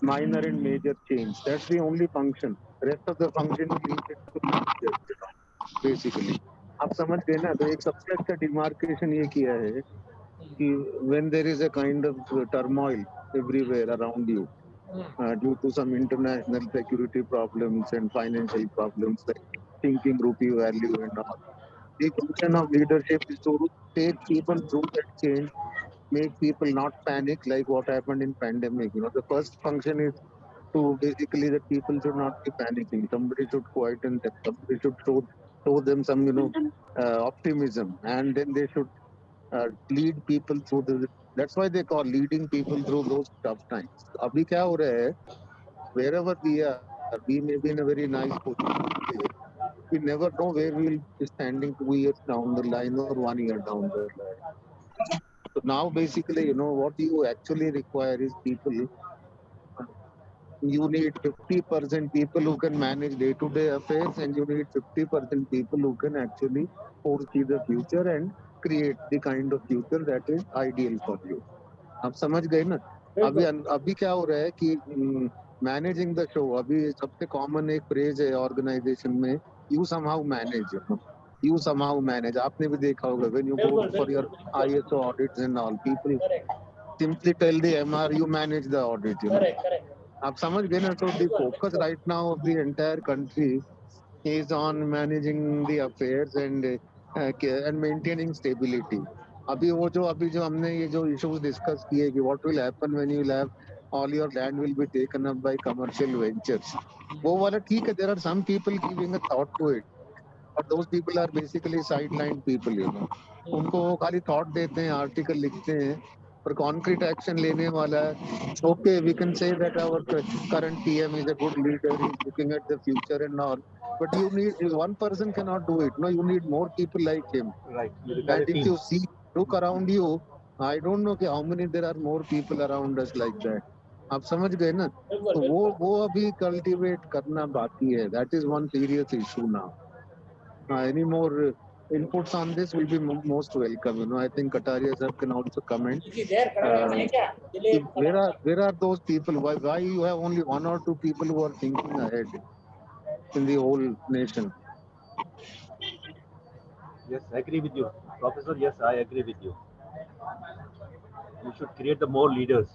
minor and major change. That's the only function. Rest of the function is related to leadership, basically. आप समझ गए ना? तो एक सबसे अच्छा demarcation ये किया है कि when there is a kind of turmoil everywhere around you, due to some international security problems and financial problems like thinking rupee value and all, the function of leadership is to take people through that change, make people not panic like what happened in pandemic. The first function is to basically that people should not be panicking. Somebody should quieten them. Somebody should show them some optimism, and then they should lead people through that's why they call leading people through those tough times. Abhi kya ho raha hai, wherever we are, we may be in a very nice position. We never know where we will be standing 2 years down the line or 1 year down the line. So now basically, what you actually require is people. You need 50% people who can manage day-to-day affairs, and you need 50% people who can actually foresee the future and create the kind of future that is ideal for you. आप समझ गए ना? अभी क्या हो रहा है कि managing the show, अभी सबसे common एक phrase है organization में, you somehow manage. You somehow manage. आपने भी देखा होगा when you go for your ISO audits and all, people simply tell the MR you manage the audit. Correct. आप समझ गए ना? So the focus right now of the entire country is on managing the affairs and and maintaining stability. अभी जो हमने ये जो issues discuss किए कि what will happen when you have all your land will be taken up by commercial ventures. वो वाला ठीक है, there are some people giving a thought to it, but those people are basically sidelined people, you know. उनको वो खाली thought देते हैं, article लिखते हैं, पर concrete action लेने वाला है. Okay, we can say that our current PM is a good leader, he's looking at the future and all. But you need, one person cannot do it. No, you need more people like him. Right. And if you see, look around you, I don't know how many there are more people around us like that. आप समझ गए ना? तो वो अभी cultivate करना बाकी है. That is one serious issue now. Any more inputs on this will be most welcome. You know, I think Kataria sir can also comment. Where are those people? Why you have only one or two people who are thinking ahead in the whole nation? Yes, I agree with you, Professor. Yes, I agree with you. We should create the more leaders.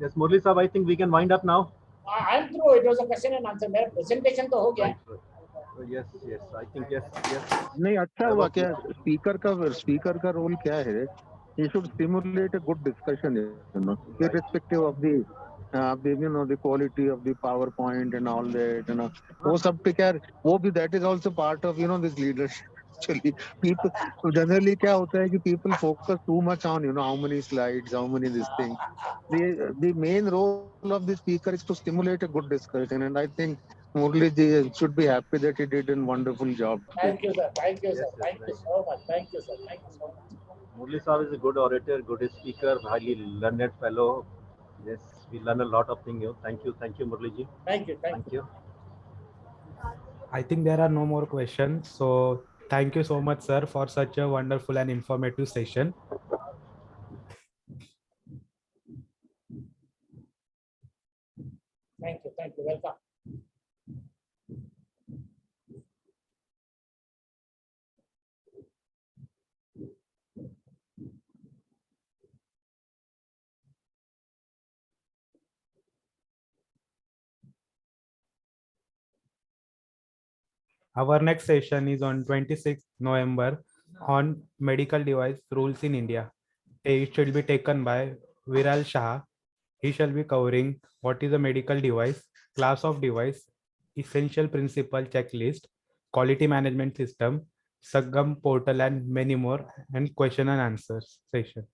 Yes, Murli Sahab, I think we can wind up now. I'm through. It was a question and answer. मेरा presentation तो हो गया. Yes, I think yes. नहीं, अच्छा हुआ क्या? Speaker का role क्या है? He should stimulate a good discussion, you know, irrespective of the you know, the quality of the PowerPoint and all that, you know. वो सब पे क्या, वो भी, that is also part of, you know, this leadership. Actually, people generally क्या होता है कि people focus too much on, you know, how many slides, how many this thing. The main role of the speaker is to stimulate a good discussion, and I think Murli ji should be happy that he did a wonderful job. Thank you, sir. Thank you, sir. Thank you so much. Thank you, sir. Thank you so much. Murli Sahab is a good orator, good speaker, highly learned fellow. Yes, we learn a lot of things. Thank you, Murli ji. Thank you. Thank you. I think there are no more questions. So thank you so much, sir, for such a wonderful and informative session. Thank you. Welcome. Our next session is on 26th November on medical device rules in India. It shall be taken by Viral Shah. He shall be covering what is a medical device, class of device, essential principle checklist, quality management system, Sagam portal, and many more, and question and answers session.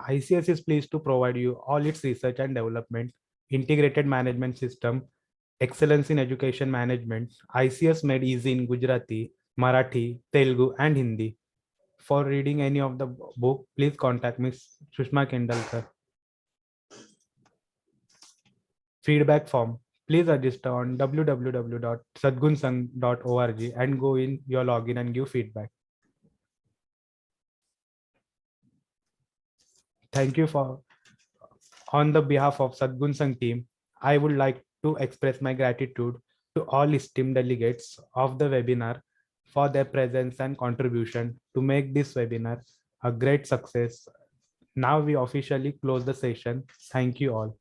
ICS is pleased to provide you all its research and development, integrated management system, excellence in education management, ICS made easy in Gujarati, Marathi, Telugu, and Hindi. For reading any of the book, please contact Ms. Sushma Kendalkar. Feedback form. Please register on www.sadgunsang.org and go in your login and give feedback. Thank you on the behalf of Sadgun Sangh team, I would like to express my gratitude to all esteemed delegates of the webinar for their presence and contribution to make this webinar a great success. Now we officially close the session. Thank you all.